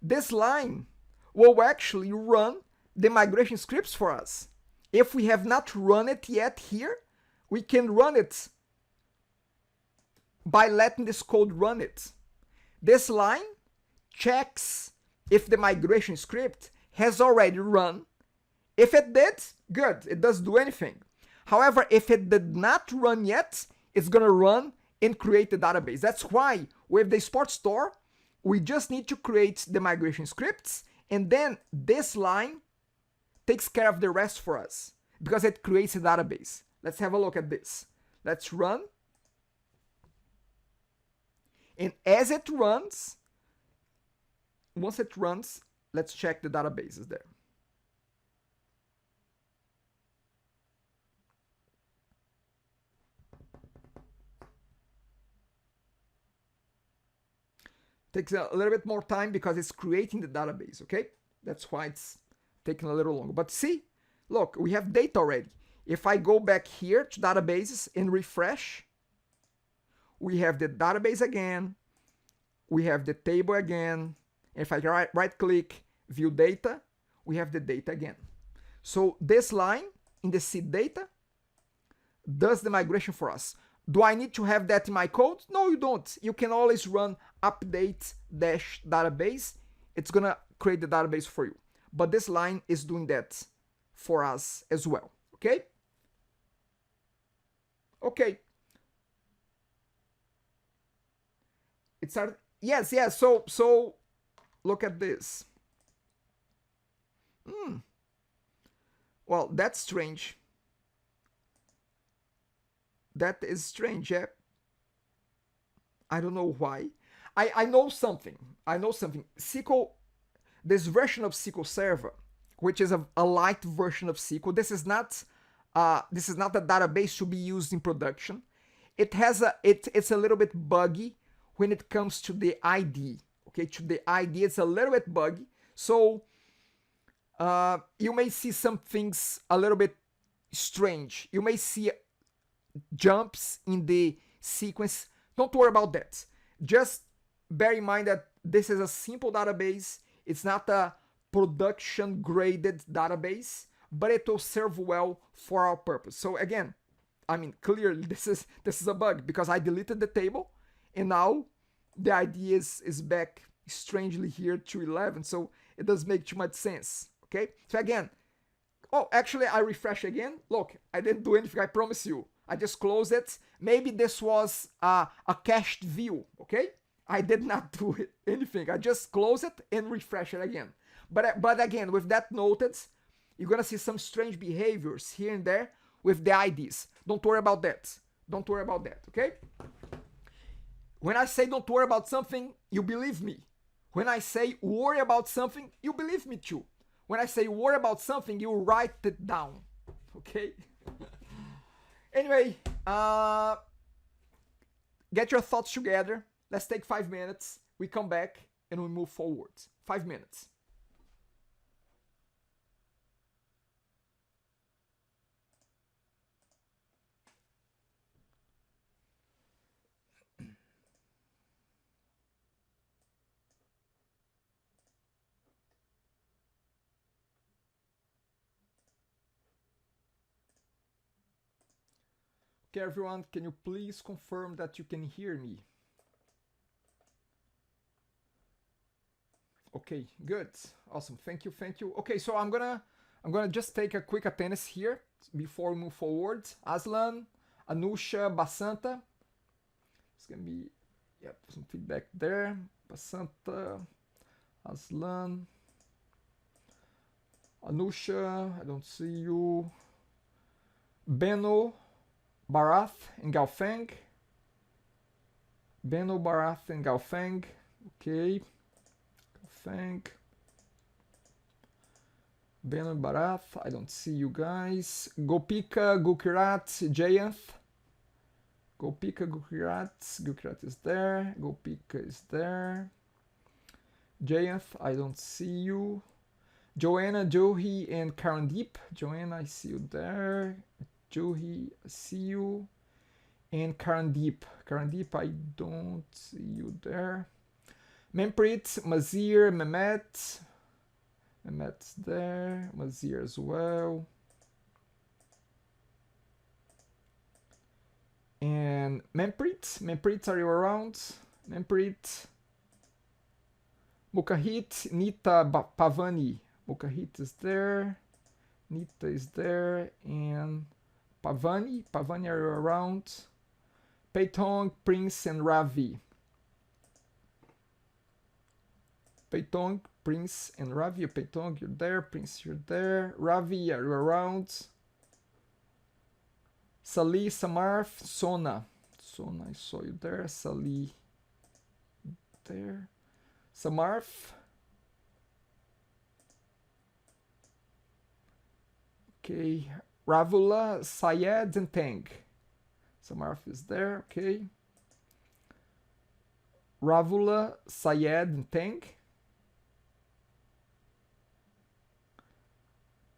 [SPEAKER 1] This line will actually run the migration scripts for us. If we have not run it yet here, we can run it by letting this code run it. This line checks if the migration script has already run. If it did, good, it doesn't do anything. However, if it did not run yet, it's gonna run and create the database. That's why with the Sport Store, we just need to create the migration scripts, and then this line takes care of the rest for us because it creates a database. Let's have a look at this. Let's run. And as it runs, once it runs, let's check the databases there. Takes a little bit more time because it's creating the database, okay? That's why it's taking a little longer. But see, look, we have data already. If I go back here to databases and refresh, we have the database again, we have the table again. If I right click, view data, we have the data again. So this line in the seed data does the migration for us. Do I need to have that in my code? No, you don't. You can always run update dash database. It's gonna create the database for you. But this line is doing that for us as well, okay? Okay. It's our, yes, so look at this. Well, that's strange. That is strange, yeah. I don't know why. I know something. SQL, this version of SQL Server, which is a light version of SQL. This is not a database to be used in production. It has it's a little bit buggy when it comes to the ID. Okay, to the ID, it's a little bit buggy. So you may see some things a little bit strange. You may see jumps in the sequence. Don't worry about that. Just bear in mind that this is a simple database. It's not a production graded database, but it will serve well for our purpose. So again, I mean, clearly this is a bug because I deleted the table and now the ID is back strangely here to 11. So it doesn't make too much sense. Okay. So again, oh, actually I refresh again. Look, I didn't do anything, I promise you. I just closed it. Maybe this was a cached view, okay? I did not do anything. I just close it and refresh it again. But again, with that noted, you're gonna see some strange behaviors here and there with the IDs. Don't worry about that. Don't worry about that, okay? When I say don't worry about something, you believe me. When I say worry about something, you believe me too. When I say worry about something, you write it down, okay? Anyway, get your thoughts together. Let's take 5 minutes. We come back and we move forward. 5 minutes. Okay, everyone, can you please confirm that you can hear me? Okay, good, awesome, thank you. Okay, so I'm gonna just take a quick attendance here before we move forward. Aslan, Anusha, Basanta. It's gonna be, yep, some feedback there. Basanta, Aslan, Anusha, I don't see you. Beno, Barath and Gaofeng. Beno, Barath and Gaofeng. Okay. Gaofeng. Beno and Barath. I don't see you guys. Gopika, Gukirat, Jayanth. Gopika, Gukirat. Gukirat is there. Gopika is there. Jayanth, I don't see you. Joanna, Johi, and Karandeep. Joanna, I see you there. Johi, I see you. And Karandeep. Karandeep, I don't see you there. Manpreet, Mazir, Mehmet's there, Mazir as well. And Manpreet, are you around? Manpreet, Mukahit, Nita Pavani. Mukahit is there, Nita is there, and Pavani, are you around? Peitong, Prince, and Ravi. Peitong, Prince, and Ravi. Peitong, you're there. Prince, you're there. Ravi, are you around? Sali, Samarth, Sona. Sona, I saw you there. Sali, there. Samarth. Okay. Ravula, Sayed, and Tang. Samarth is there. Okay. Ravula, Sayed, and Tang.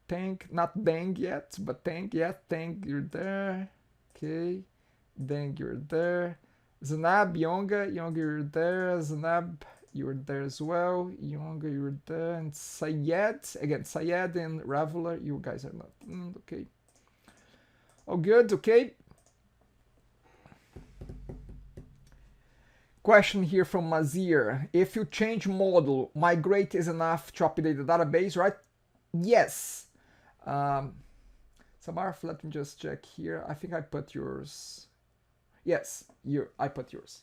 [SPEAKER 1] Tang, not Deng yet, but Tang, yeah, Tang, you're there. Okay. Deng, you're there. Zanab, Yonga, you're there. Zanab, you're there as well. Yonga, you're there. And Sayed, again, Sayed and Ravula, you guys are not. Okay. Oh, good, okay. Question here from Mazir. If you change model, migrate is enough to update the database, right? Yes. Samarth, let me just check here. I think I put yours. Yes, I put yours.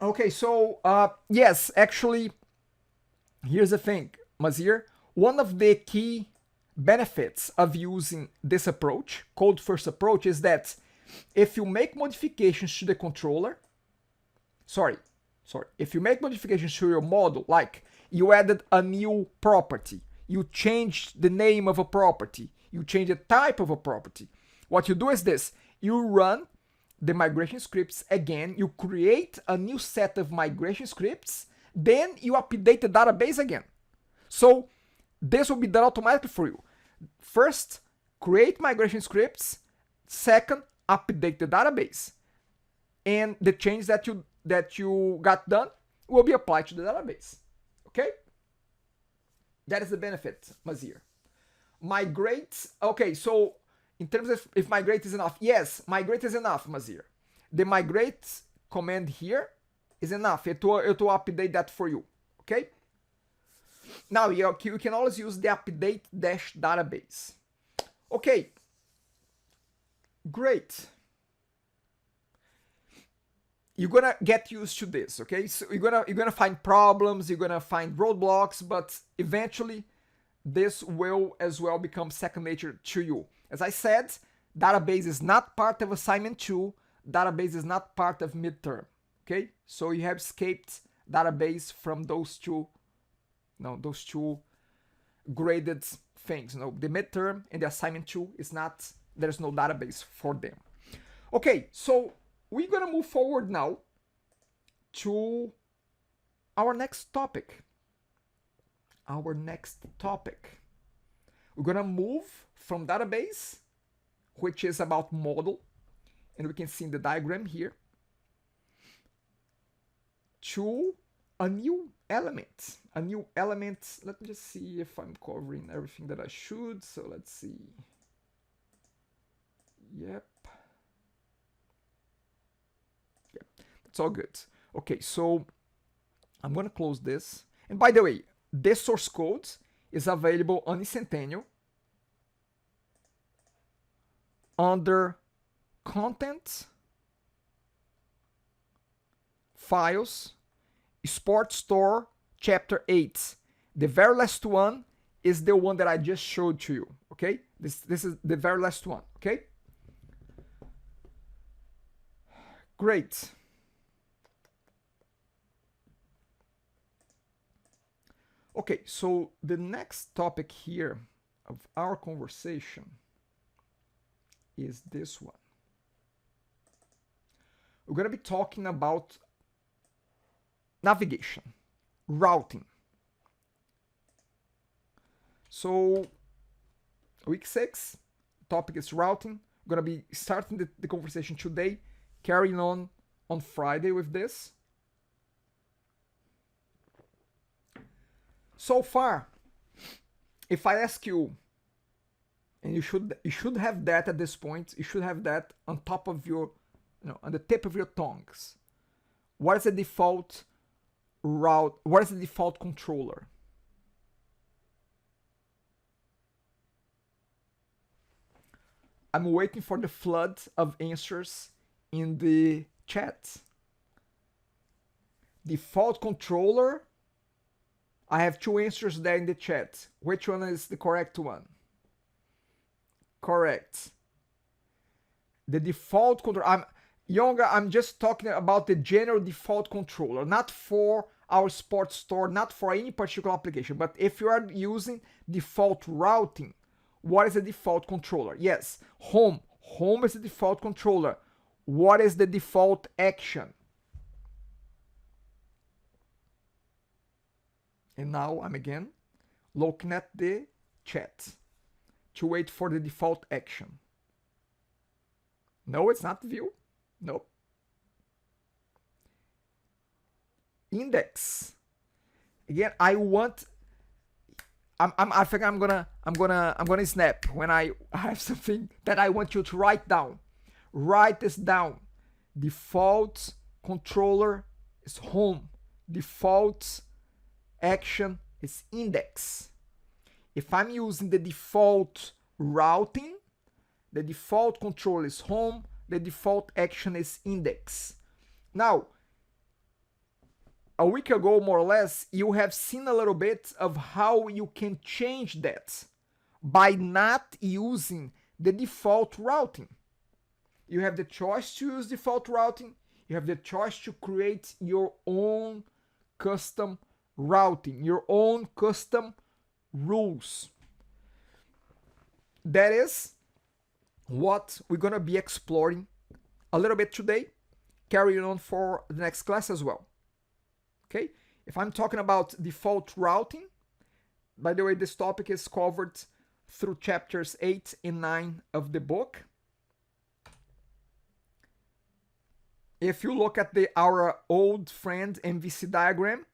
[SPEAKER 1] Okay, so yes, actually, here's the thing, Mazir. One of the key benefits of using this approach, code first approach, is that if you make modifications to the controller, if you make modifications to your model, like you added a new property, you changed the name of a property, you change the type of a property, what you do is this: you run the migration scripts again, you create a new set of migration scripts, then you update the database again. So this will be done automatically for you. First, create migration scripts. Second, update the database. And the change that you got done will be applied to the database. Okay? That is the benefit, Mazir. Migrate. Okay, so in terms of if migrate is enough, yes, migrate is enough, Mazir. The migrate command here is enough. It will update that for you. Okay? Now you can always use the update database. Okay. Great. You're gonna get used to this, okay? So you're gonna find problems, you're gonna find roadblocks, but eventually this will as well become second nature to you. As I said, database is not part of assignment 2, database is not part of midterm, okay? So you have escaped database from those two graded things. The midterm and the assignment 2 is not, there's no database for them. Okay, so we're gonna move forward now to our next topic. We're gonna move from database, which is about model, and we can see in the diagram here, to a new element. Let me just see if I'm covering everything that I should. So let's see. Yep. It's all good. Okay, so I'm gonna close this. And by the way, this source code is available on Centennial under Content, Files, Sport Store, Chapter 8. The very last one is the one that I just showed to you. Okay, this is the very last one. Okay, great. Okay, so the next topic here of our conversation is this one. We're going to be talking about navigation, routing. So week 6, topic is routing. We're going to be starting the conversation today, carrying on Friday with this. So far, if I ask you, and you should have that at this point, you should have that on top of your, on the tip of your tongues. What is the default route? What is the default controller? I'm waiting for the flood of answers in the chat. Default controller. I have 2 answers there in the chat. Which one is the correct one? Correct. The default controller. I'm just talking about the general default controller, not for our sports store, not for any particular application. But if you are using default routing, what is the default controller? Yes, home. Home is the default controller. What is the default action? And now I'm again looking at the chat to wait for the default action. No, it's not view. Nope. Index. Again, I think I'm gonna snap when I have something that I want you to write down. Write this down. Default controller is home. Default action is index. If I'm using the default routing, the default controller is home, the default action is index. Now, a week ago, more or less, you have seen a little bit of how you can change that by not using the default routing. You have the choice to use default routing. You have the choice to create your own custom routing, your own custom rules. That is what we're going to be exploring a little bit today, carrying on for the next class as well. Okay, if I'm talking about default routing, by the way, this topic is covered through chapters 8 and 9 of the book. If you look at our old friend MVC diagram,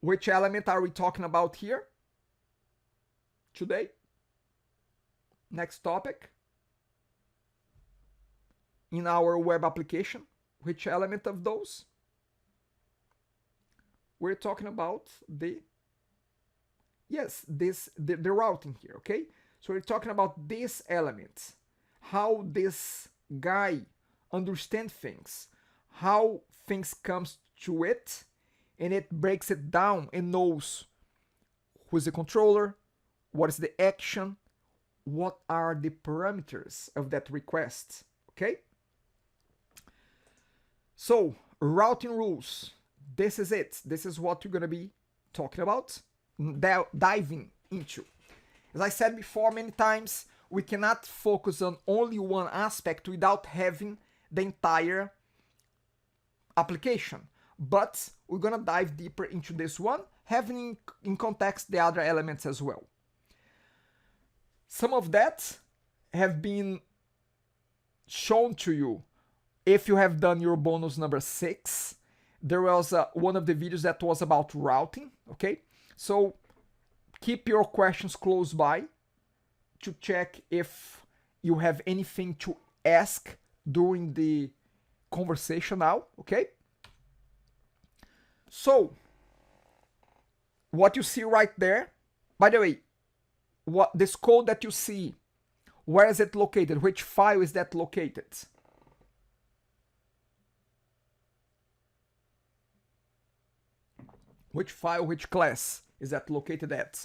[SPEAKER 1] which element are we talking about here today? Next topic. In our web application, which element of those? We're talking about the routing here, okay? So we're talking about this element, how this guy understands things, how things comes to it, and it breaks it down and knows who's the controller, what is the action, what are the parameters of that request, okay? So, routing rules. This is it. This is what we're going to be talking about, diving into. As I said before many times, we cannot focus on only one aspect without having the entire application. But we're going to dive deeper into this one, having in context the other elements as well. Some of that have been shown to you if you have done your bonus number 6. There was one of the videos that was about routing, okay? So keep your questions close by to check if you have anything to ask during the conversation now, okay? So, what you see right there, by the way, this code that you see, where is it located? Which file is that located? Which file, which class is that located at?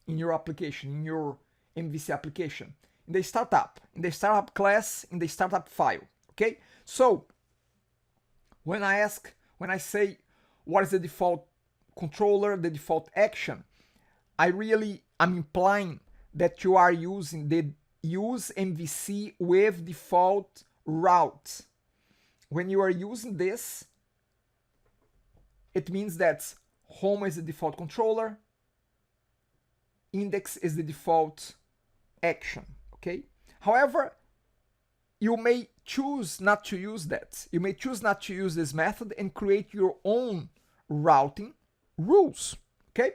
[SPEAKER 1] In your application, in your MVC application. In the startup class, in the startup file, okay? So, when I say what is the default controller, the default action, I'm implying that you are using the use MVC with default route. When you are using this, it means that home is the default controller, index is the default action, okay? However, you may choose not to use that. You may choose not to use this method and create your own routing rules, Okay?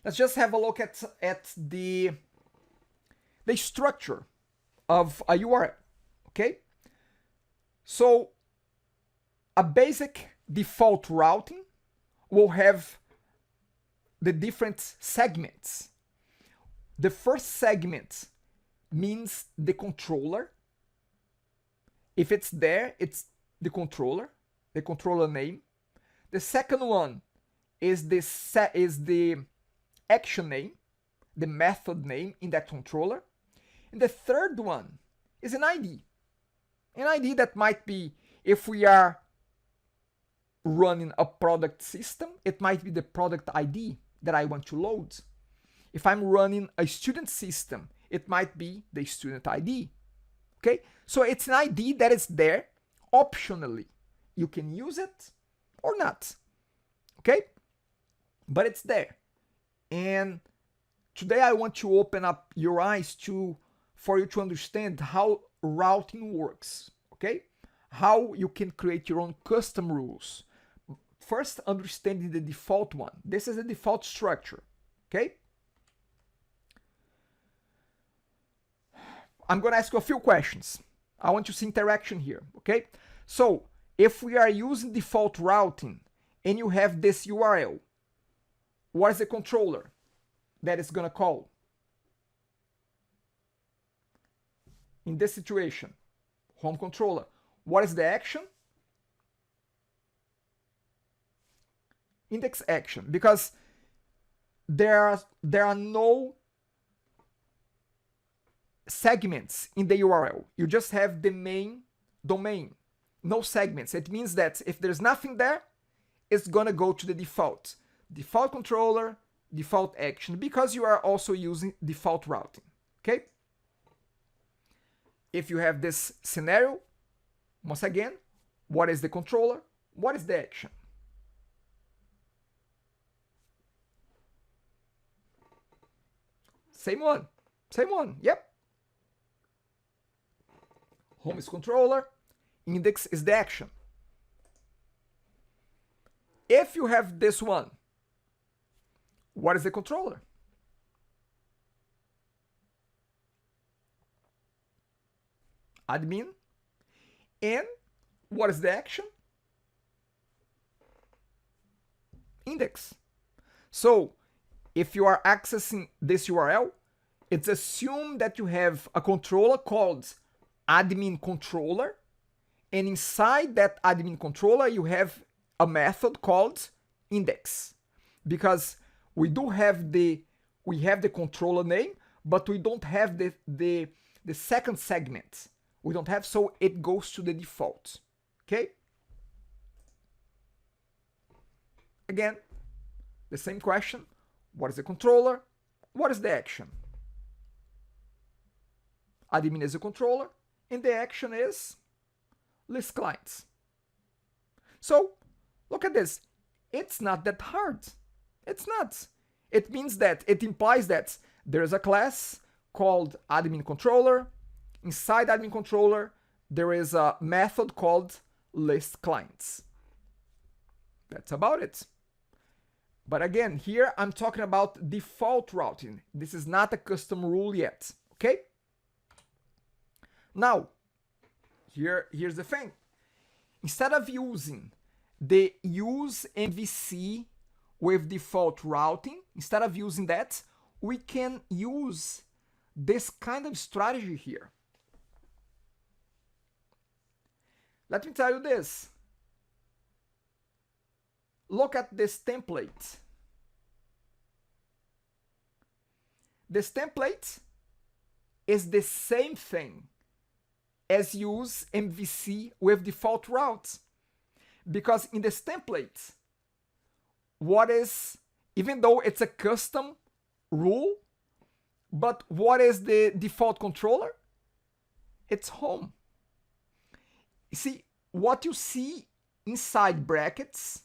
[SPEAKER 1] Let's just have a look at the structure of a URL. Okay? So a basic default routing will have the different segments. The first segment means the controller. If it's there, it's the controller name. The second one is the action name, the method name in that controller. And the third one is an ID. An ID that might be, if we are running a product system, it might be the product ID that I want to load. If I'm running a student system, it might be the student ID. Okay? So it's an ID that is there optionally. You can use it or not. Okay? But it's there. And today I want to open up your eyes for you to understand how routing works. Okay? How you can create your own custom rules. First, understanding the default one. This is the default structure. Okay? I'm going to ask you a few questions. I want to see interaction here. Okay? So, if we are using default routing and you have this URL, what is the controller that is going to call? In this situation, home controller. What is the action? Index action, because there are no segments in the URL. You just have the main domain, no segments. It means that if there's nothing there, it's gonna go to the default controller, default action, because you are also using default routing. Okay? If you have this scenario, once again, what is the controller? What is the action? Same one, yep. Home is controller, index is the action. If you have this one, what is the controller? Admin. And what is the action? Index. So if you are accessing this URL, it's assumed that you have a controller called admin controller, and inside that admin controller you have a method called index, because we have the controller name, but we don't have the second segment. We don't have, so it goes to the default. Okay? Again, the same question. What is the controller? What is the action? Admin is a controller, and the action is list clients. So, look at this. It's not that hard. It's not. It means that, it implies that there is a class called admin controller. Inside admin controller, there is a method called list clients. That's about it. But again, here I'm talking about default routing. This is not a custom rule yet, okay? Now, here's the thing. Instead of using the use MVC with default routing, instead of using that, we can use this kind of strategy here. Let me tell you this. Look at this template. This template is the same thing as use MVC with default routes. Because in this template, even though it's a custom rule, but what is the default controller? It's home. See, what you see inside brackets,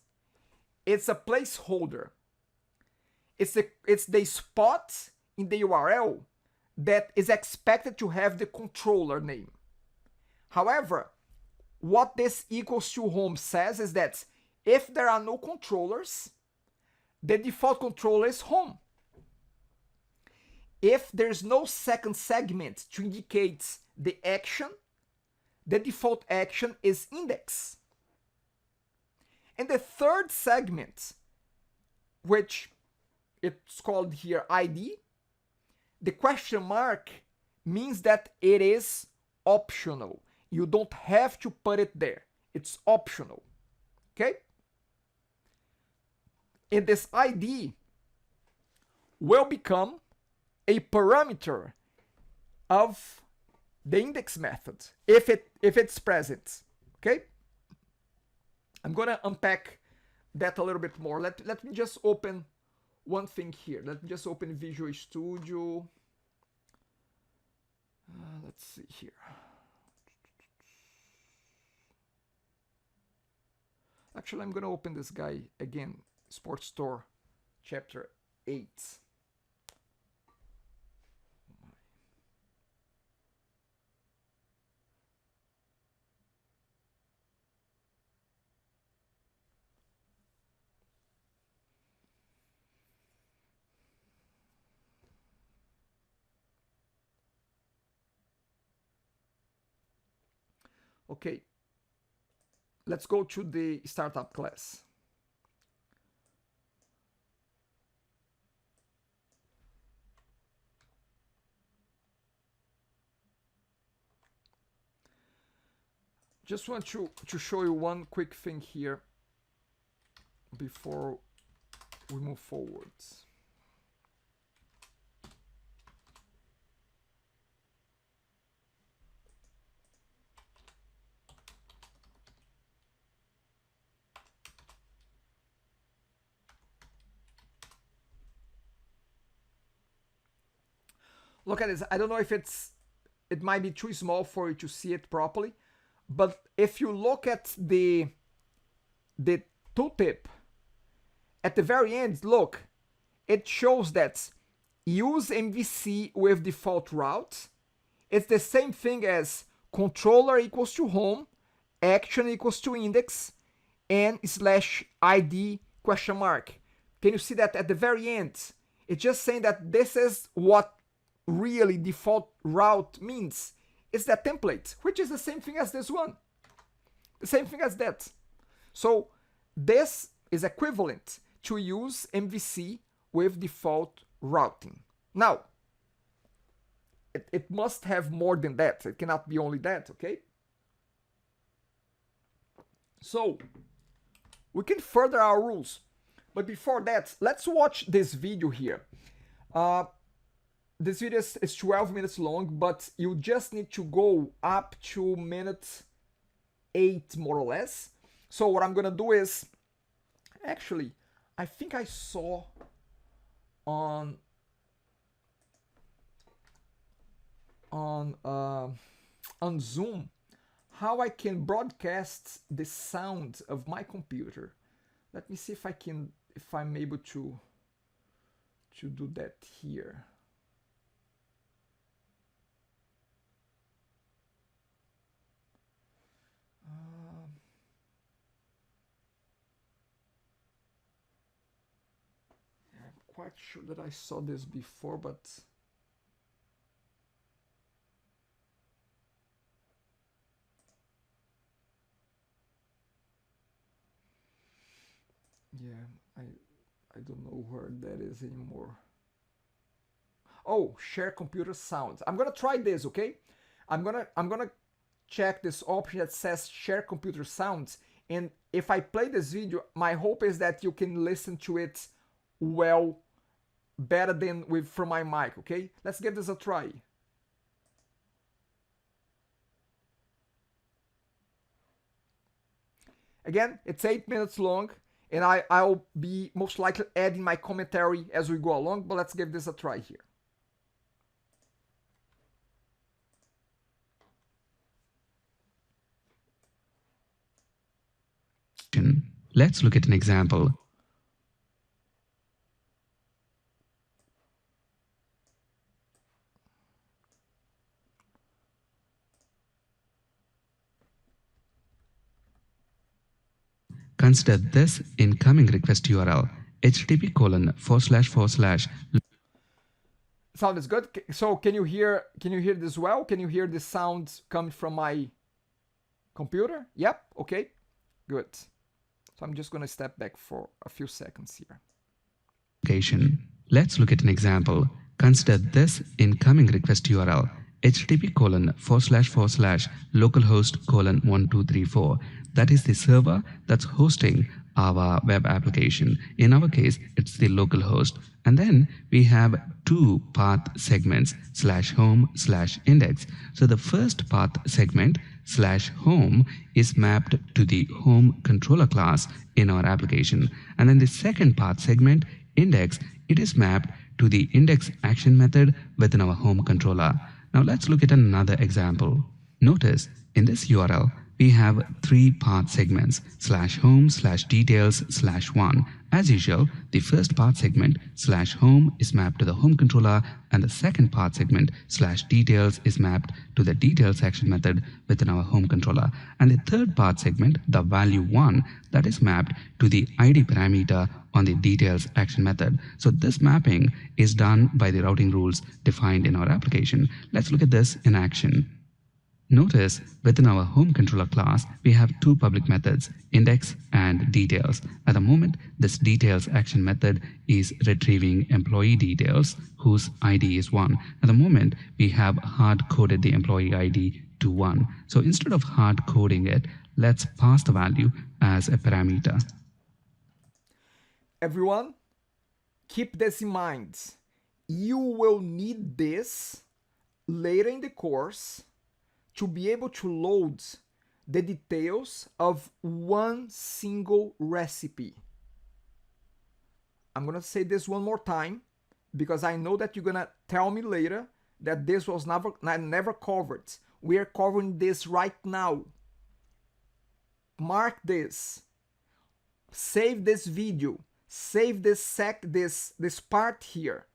[SPEAKER 1] it's a placeholder. It's the spot in the URL that is expected to have the controller name. However, what this equals to home says is that if there are no controllers, the default controller is home. If there's no second segment to indicate the action, the default action is index. And the third segment, which it's called here ID, the question mark means that it is optional. You don't have to put it there. It's optional. Okay? And this ID will become a parameter of the index method if it's present. Okay? I'm gonna unpack that a little bit more. Let me just open one thing here. Let me just open Visual Studio. Let's see here. Actually, I'm gonna open this guy again. Sports Store, Chapter 8. Okay, let's go to the startup class. Just want to show you one quick thing here before we move forwards. Look at this. I don't know if it might be too small for you to see it properly, but if you look at the tooltip at the very end, look, it shows that use MVC with default route. It's the same thing as controller equals to home, action equals to index, and slash ID question mark. Can you see that at the very end? It's just saying that this is what really default route means. It's that template, which is the same thing as this one. The same thing as that. So this is equivalent to use MVC with default routing. Now, it must have more than that. It cannot be only that, okay? So we can further our rules. But before that, let's watch this video here. This video is 12 minutes long, but you just need to go up to minute 8 more or less. So what I'm gonna do is, actually, I think I saw on Zoom how I can broadcast the sound of my computer. Let me see if I'm able to do that here. I'm quite sure that I saw this before, but yeah, I don't know where that is anymore. Oh, share computer sounds. I'm gonna try this, okay? I'm gonna check this option that says share computer sounds, and if I play this video, my hope is that you can listen to it well, better than from my mic, okay? Let's give this a try. Again, it's 8 minutes long, and I'll be most likely adding my commentary as we go along, but let's give this a try here.
[SPEAKER 2] Let's look at an example. Consider this incoming request URL http://
[SPEAKER 1] Sound is good. So can you hear this well? Can you hear the sounds coming from my computer? Yep. Okay. Good. So I'm just going to step back for a few seconds here.
[SPEAKER 2] Let's look at an example. Consider this incoming request URL http:// localhost:1234. That is the server that's hosting our web application. In our case, it's the localhost. And then we have two path segments /home/index. So the first path segment /home is mapped to the home controller class in our application. And then the second path segment index, it is mapped to the index action method within our home controller. Now let's look at another example. Notice in this URL, we have three path segments /home/details/1. As usual, the first path segment /home is mapped to the home controller, and the second path segment /details is mapped to the details action method within our home controller. And the third path segment, the value 1, that is mapped to the ID parameter on the details action method. So this mapping is done by the routing rules defined in our application. Let's look at this in action. Notice within our home controller class, we have two public methods, index and details. At the moment, this details action method is retrieving employee details whose ID is 1. At the moment, we have hard coded the employee ID to 1. So instead of hard coding it, let's pass the value as a parameter.
[SPEAKER 1] Everyone, keep this in mind. You will need this later in the course to be able to load the details of one single recipe. I'm gonna say this one more time because I know that you're gonna tell me later that this was never covered. We are covering this right now. Mark this. Save this video. Save this part here.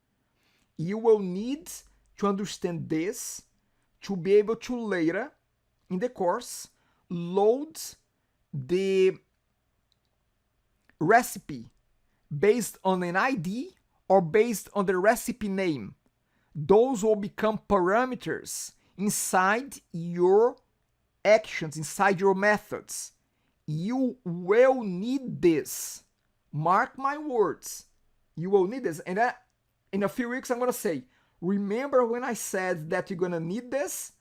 [SPEAKER 1] You will need to understand this to be able to later in the course load the recipe based on an ID or based on the recipe name. Those will become parameters inside your actions, inside your methods. You will need this. Mark my words. You will need this. And in a few weeks I'm going to say, remember when I said that you're going to need this?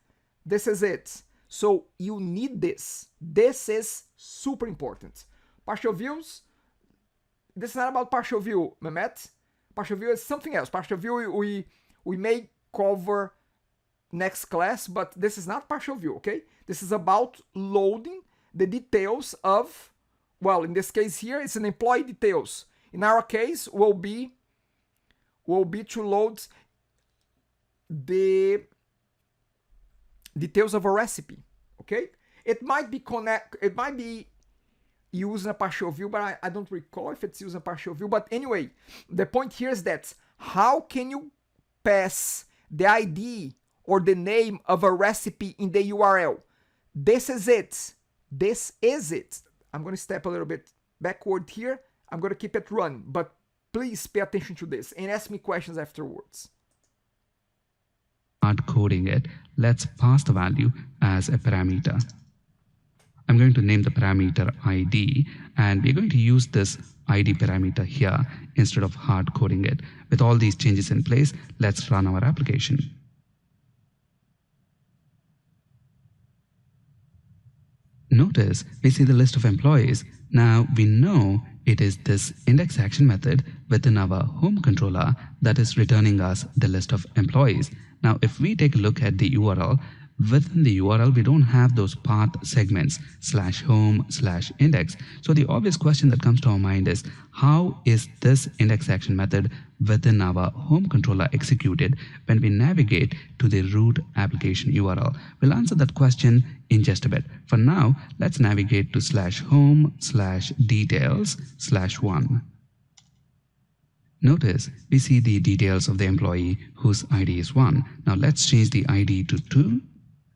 [SPEAKER 1] This is it. So you need this. This is super important. Partial views. This is not about partial view, Mehmet. Partial view is something else. Partial view we may cover next class, but this is not partial view, okay? This is about loading the details of, well, in this case here, it's an employee details. In our case, will be to load the details of a recipe, okay? It might be used in a partial view, but I don't recall if it's used in a partial view. But anyway, the point here is that how can you pass the ID or the name of a recipe in the URL? This is it. This is it. I'm going to step a little bit backward here. I'm going to keep it running, but please pay attention to this and ask me questions afterwards.
[SPEAKER 2] Hard coding it, let's pass the value as a parameter. I'm going to name the parameter ID, and we're going to use this ID parameter here instead of hard coding it. With all these changes in place, let's run our application. Notice we see the list of employees. Now we know it is this index action method within our home controller that is returning us the list of employees. Now if we take a look at the URL, within the URL we don't have those path segments /home/index. So the obvious question that comes to our mind is, how is this index action method within our home controller executed when we navigate to the root application URL? We'll answer that question in just a bit. For now, let's navigate to /home/details/1. Notice we see the details of the employee whose ID is 1. Now let's change the ID to 2,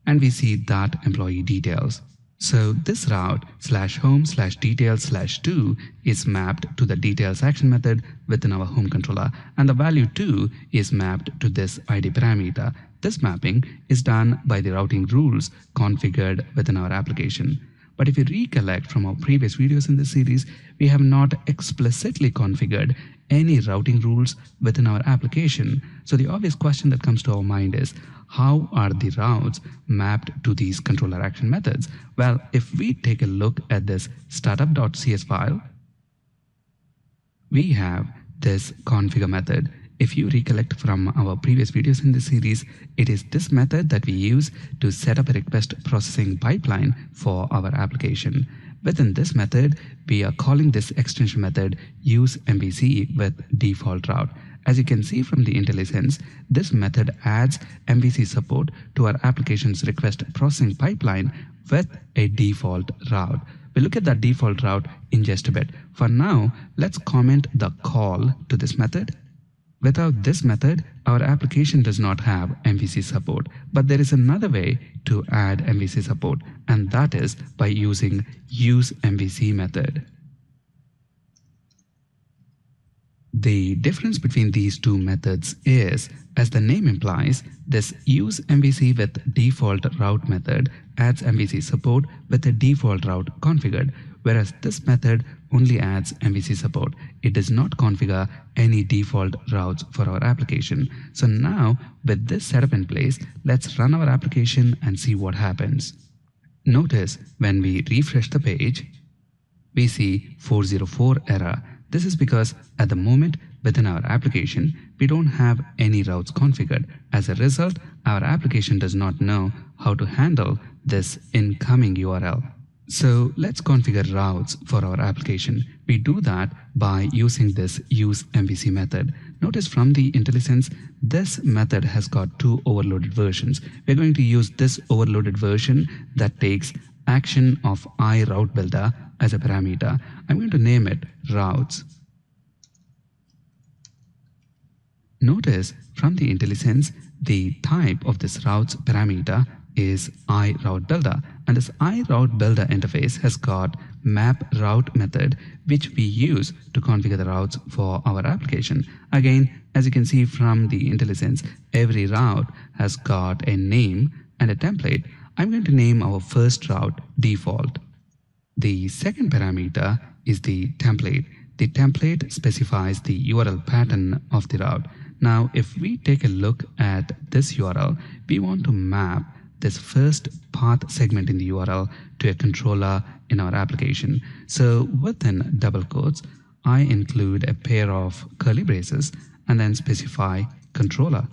[SPEAKER 2] and we see that employee details. So this route /home/details/2 is mapped to the details action method within our home controller, and the value 2 is mapped to this ID parameter. This mapping is done by the routing rules configured within our application. But if you recollect from our previous videos in this series, we have not explicitly configured any routing rules within our application. So the obvious question that comes to our mind is, how are the routes mapped to these controller action methods? Well, if we take a look at this startup.cs file, we have this configure method. If you recollect from our previous videos in this series, it is this method that we use to set up a request processing pipeline for our application. Within this method, we are calling this extension method use MVC with default route. As you can see from the IntelliSense, this method adds MVC support to our application's request processing pipeline with a default route. We'll look at that default route in just a bit. For now, let's comment the call to this method. Without this method, our application does not have MVC support, but there is another way to add MVC support, and that is by using use MVC method. The difference between these two methods is, as the name implies, this use MVC with default route method adds MVC support with a default route configured, whereas this method only adds MVC support. It does not configure any default routes for our application. So now, with this setup in place, let's run our application and see what happens. Notice when we refresh the page, we see 404 error. This is because at the moment within our application, we don't have any routes configured. As a result, our application does not know how to handle this incoming URL. So let's configure routes for our application. We do that by using this use MVC method. Notice from the IntelliSense, this method has got two overloaded versions. We're going to use this overloaded version that takes action of iRouteBuilder as a parameter. I'm going to name it routes. Notice from the IntelliSense, the type of this routes parameter is iRouteBuilder, and this iRouteBuilder interface has got map route method, which we use to configure the routes for our application. Again, as you can see from the IntelliSense, every route has got a name and a template. I'm going to name our first route default. The second parameter is the template. The template specifies the URL pattern of the route. Now, if we take a look at this URL, we want to map this first path segment in the URL to a controller in our application. So within double quotes, I include a pair of curly braces and then specify controller.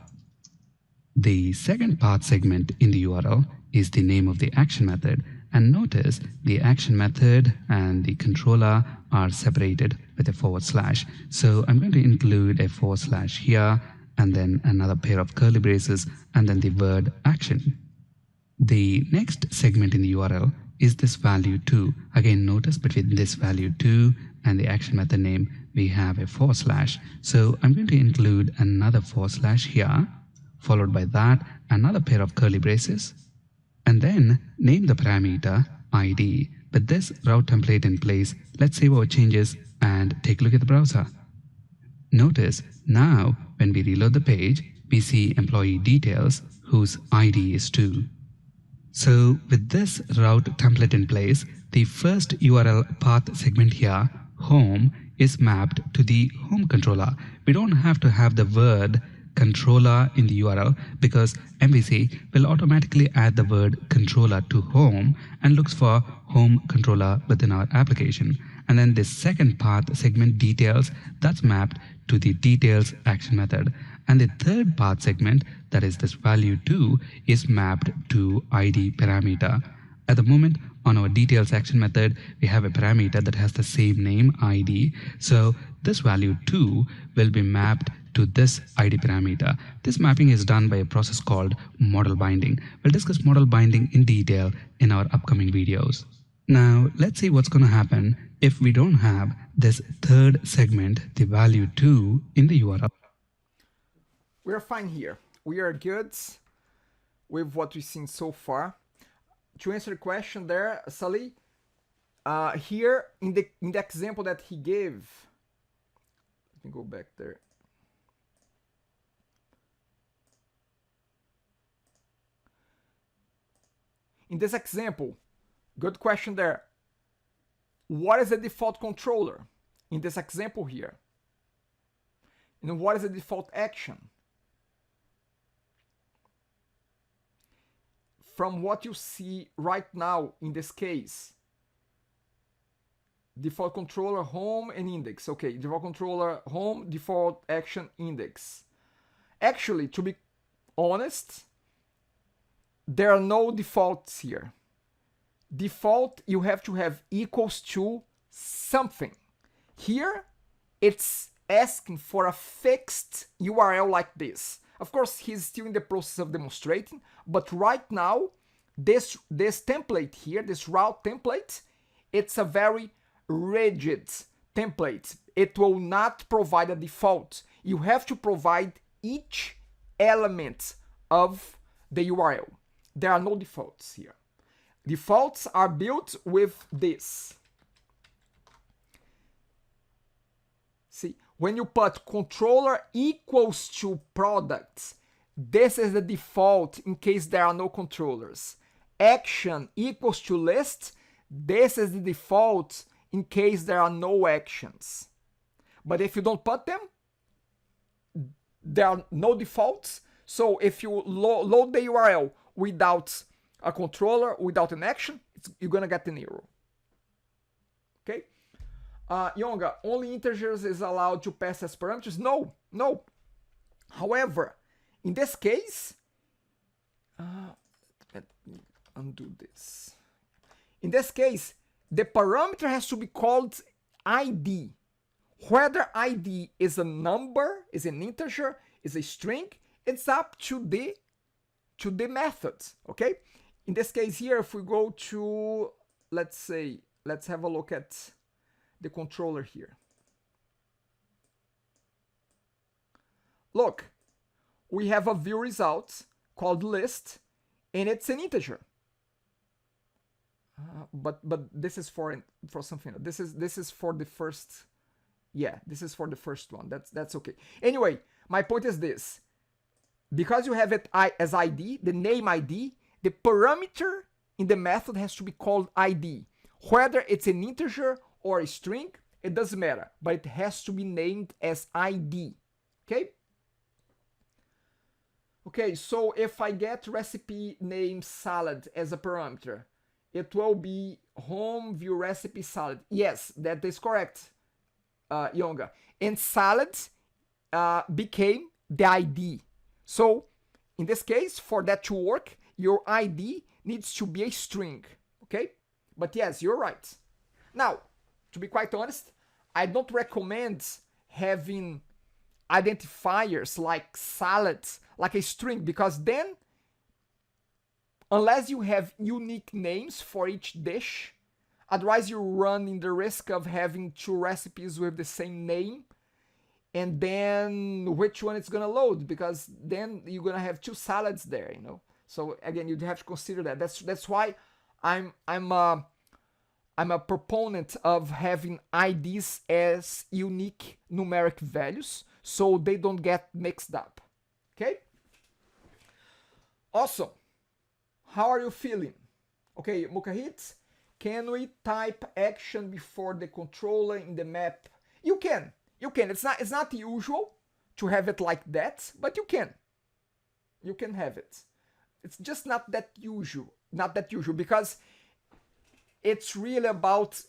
[SPEAKER 2] The second path segment in the URL is the name of the action method, and notice the action method and the controller are separated with a /. So I'm going to include a / here and then another pair of curly braces and then the word action. The next segment in the URL is this value 2. Again, notice between this value 2 and the action method name, we have a /. So I'm going to include another / here, followed by that another pair of curly braces, and then name the parameter ID. With this route template in place, let's save our changes and take a look at the browser. Notice now when we reload the page, we see employee details whose ID is 2. So with this route template in place, the first URL path segment here, home, is mapped to the home controller. We don't have to have the word controller in the URL because MVC will automatically add the word controller to home and looks for home controller within our application. And then this second path segment details, that's mapped to the details action method. And the third path segment, that is this value 2, is mapped to ID parameter. At the moment on our details action method, we have a parameter that has the same name ID. So this value 2 will be mapped to this ID parameter. This mapping is done by a process called model binding. We'll discuss model binding in detail in our upcoming videos. Now let's see what's going to happen if we don't have this third segment, the value 2, in the URL.
[SPEAKER 1] We're fine here. We are good with what we've seen so far. to answer the question there, Sally, here in the example that he gave, let me go back there. In this example, good question there. What is the default controller in this example here? And what is the default action? From what you see right now in this case, default controller home and index. Okay, default controller home, default action index. Actually, to be honest, there are no defaults here. Default, you have to have equals to something. Here, it's asking for a fixed URL like this. Of course, he's still in the process of demonstrating, but right now, this template here, this route template, it's a very rigid template. It will not provide a default. You have to provide each element of the URL. There are no defaults here. Defaults are built with this. See, when you put controller equals to products, this is the default in case there are no controllers. Action equals to list, this is the default in case there are no actions. But if you don't put them, there are no defaults. So if you load the URL without a controller, without an action, you're gonna get an error. Okay? Yonga, only integers is allowed to pass as parameters? No, no. However, in this case, let me undo this. In this case, the parameter has to be called ID. Whether ID is a number, is an integer, is a string, it's up to the method, okay? In this case here, if we go to, let's have a look at the controller here. Look, we have a view result called list, and it's an integer. But this is for something. This is for the first. Yeah, this is for the first one. That's okay. Anyway, my point is this: because you have it as ID, the name ID, the parameter in the method has to be called ID. Whether it's an integer or a string, it doesn't matter, but it has to be named as ID. Okay? Okay, so if I get recipe name salad as a parameter, it will be home view recipe salad. Yes, that is correct, Yonga. And salad became the ID. So in this case, for that to work, your ID needs to be a string. Okay? But yes, you're right. Now, to be quite honest, I don't recommend having identifiers like salad, like a string, because then, unless you have unique names for each dish, otherwise you're running the risk of having two recipes with the same name, and then which one it's gonna load, because then you're gonna have two salads there, you know. So again, you'd have to consider that. That's why I'm a proponent of having IDs as unique numeric values, so they don't get mixed up. Okay? Awesome. How are you feeling? Okay, Mukahit, can we type action before the controller in the map? You can. You can. It's not usual to have it like that, but you can. You can have it. It's just not that usual. Not that usual, because it's really about,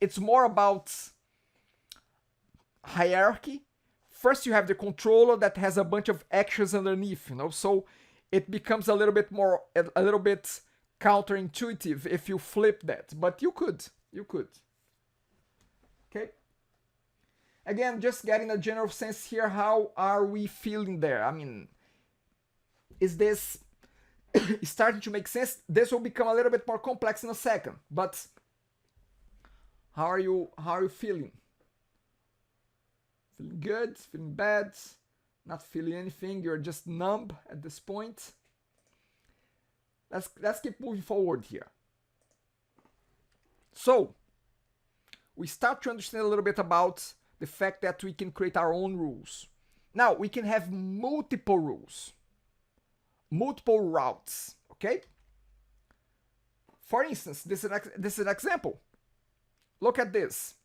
[SPEAKER 1] it's more about hierarchy. First you have the controller that has a bunch of actions underneath, you know, so it becomes a little bit counterintuitive if you flip that, but you could. Okay. Again, just getting a general sense here, how are we feeling there? I mean, is this starting to make sense? This will become a little bit more complex in a second, but how are you feeling? Feeling good? Feeling bad? Not feeling anything? You're just numb at this point? Let's keep moving forward here. So we start to understand a little bit about the fact that we can create our own rules. Now we can have multiple rules, multiple routes, okay? For instance, this is an example. Look at this.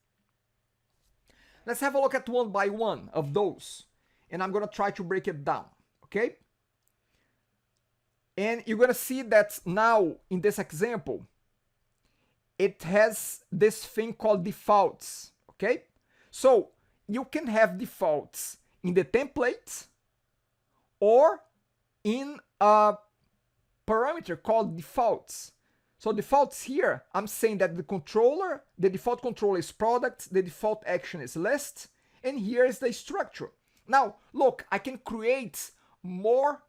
[SPEAKER 1] Let's have a look at one by one of those, and I'm gonna try to break it down, okay? And you're gonna see that now in this example, it has this thing called defaults, okay? So you can have defaults in the template or in a parameter called defaults. So defaults here, I'm saying that the default controller is product, the default action is list, and here is the structure. Now, look, I can create more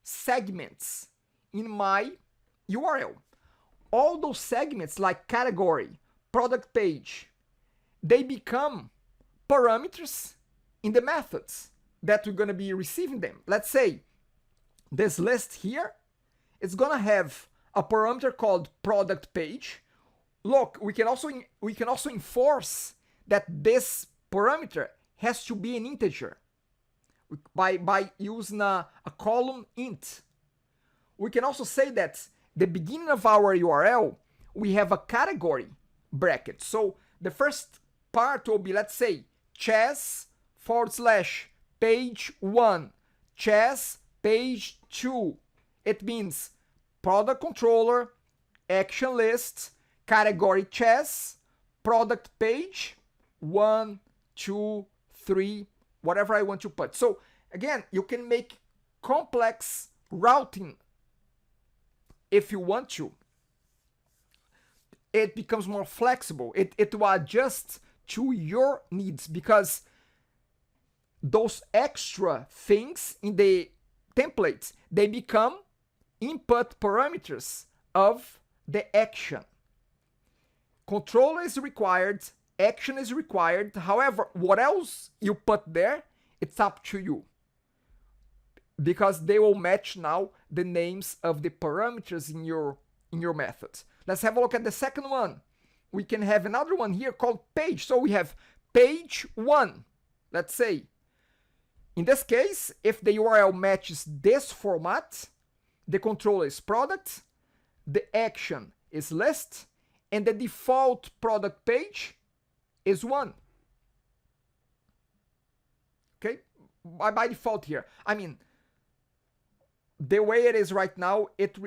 [SPEAKER 1] segments in my URL. All those segments like category, product page, they become parameters in the methods that we're gonna be receiving them. Let's say this list here is gonna have a parameter called product page. Look, we can also enforce that this parameter has to be an integer by using a column int. We can also say that the beginning of our URL, we have a category bracket. So the first part will be, let's say, chess/page1, chess/page2. It means product controller, action list, category chess, product page, 1, 2, 3, whatever I want to put. So again, you can make complex routing if you want to. It becomes more flexible. It will adjust to your needs, because those extra things in the templates, they become input parameters of the action. Controller is required, action is required. However, what else you put there, it's up to you, because they will match now the names of the parameters in your methods. Let's have a look at the second one. We can have another one here called page. So we have page 1, let's say. In this case, if the URL matches this format, the controller is product, the action is list, and the default product page is 1. Okay, by default here. I mean, the way it is right now, it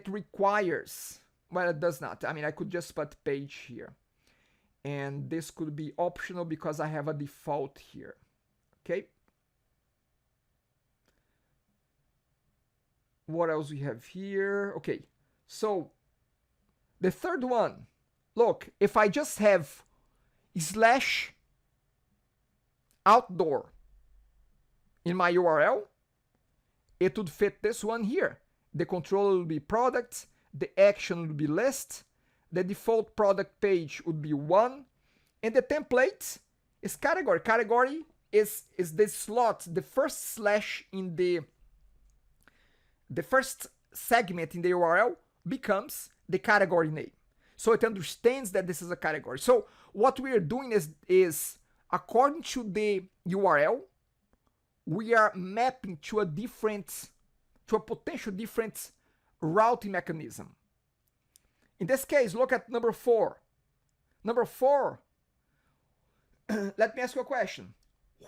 [SPEAKER 1] requires, well, it does not. I mean, I could just put page here, and this could be optional because I have a default here. Okay. What else we have here? Okay, so the third one, look, if I just have /outdoor in my URL, it would fit this one here. The controller will be product, the action would be list, the default product page would be 1, and the template is category. Category is the slot, the first slash in the first segment in the URL becomes the category name. So it understands that this is a category. So what we are doing is according to the URL, we are mapping to a potential different routing mechanism. In this case, look at number 4. Number 4, let me ask you a question.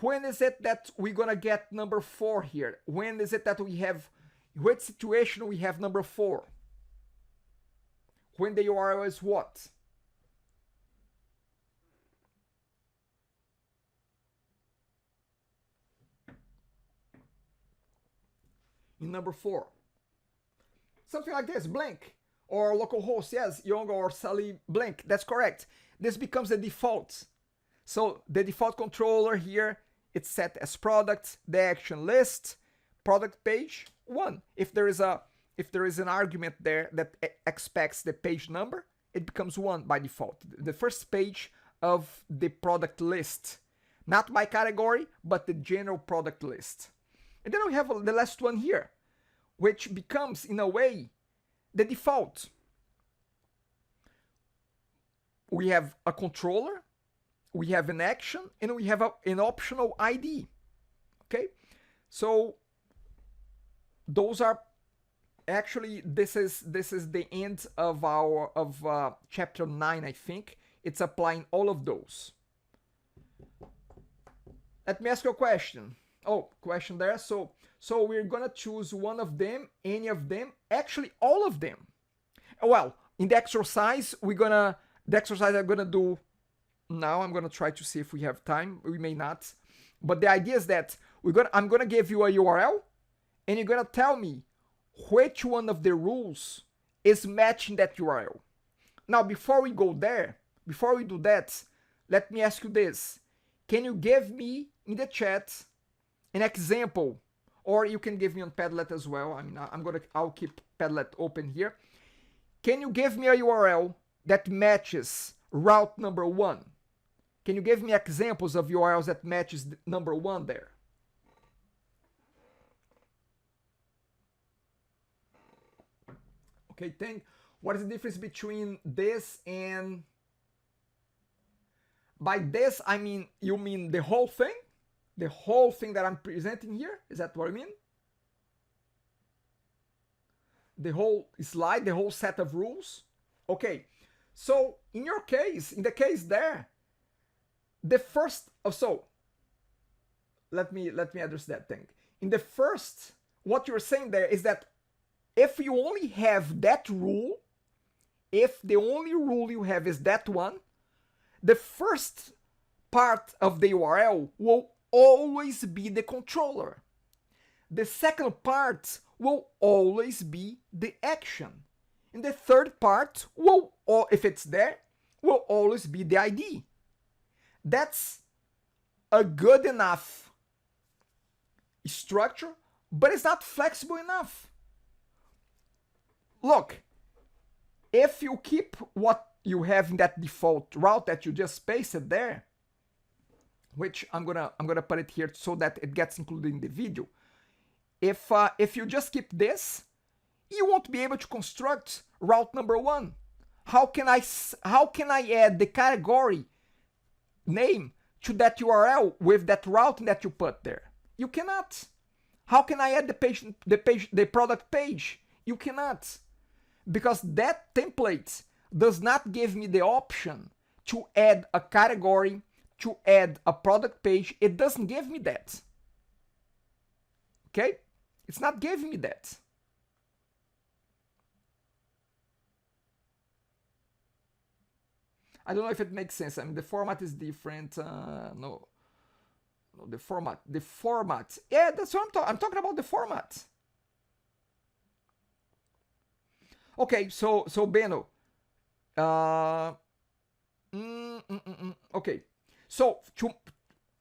[SPEAKER 1] When is it that we're gonna get number 4 here? When is it that we have, what situation we have number 4? When the URL is what? In number 4. Something like this, blank, or localhost, yes, Young or Sally blank, that's correct. This becomes the default. So the default controller here, it's set as product, the action list, product page 1. If there is an argument there that expects the page number, it becomes 1 by default. The first page of the product list, not by category, but the general product list. And then we have the last one here. which becomes, in a way, the default. We have a controller, we have an action, and we have an optional ID. Okay, so those are actually, this is the end of our chapter 9. I think it's applying all of those. Let me ask you a question. Oh, question there. So we're gonna choose one of them, any of them, actually all of them. Well, in the exercise the exercise I'm gonna do now, I'm gonna try to see if we have time. We may not, but the idea is that I'm gonna give you a URL, and you're gonna tell me which one of the rules is matching that URL. Now, before we go there, before we do that, let me ask you this. Can you give me in the chat an example, or you can give me on Padlet as well. I mean, I'll keep Padlet open here. Can you give me a URL that matches route number 1? Can you give me examples of URLs that matches number 1 there? Okay, what is the difference between this and... By this, I mean, you mean the whole thing? The whole thing that I'm presenting here? Is that what I mean? The whole slide, the whole set of rules? Okay, so in your case, in the case there, the first, so let me address that thing. In the first, what you're saying there is that if you only have that rule, if the only rule you have is that one, the first part of the URL will always be the controller. The second part will always be the action. And the third part will, if it's there, will always be the ID. That's a good enough structure, but it's not flexible enough. Look, if you keep what you have in that default route that you just pasted there, which I'm gonna put it here so that it gets included in the video. If you just keep this, you won't be able to construct route number 1. How can I add the category name to that URL with that route that you put there? You cannot. How can I add the product page? You cannot, because that template does not give me the option to add a category, to add a product page. It doesn't give me that. Okay? It's not giving me that. I don't know if it makes sense. I mean, the format is different. No, the format. Yeah, that's what I'm talking about, the format. Okay, so Beno. Okay, so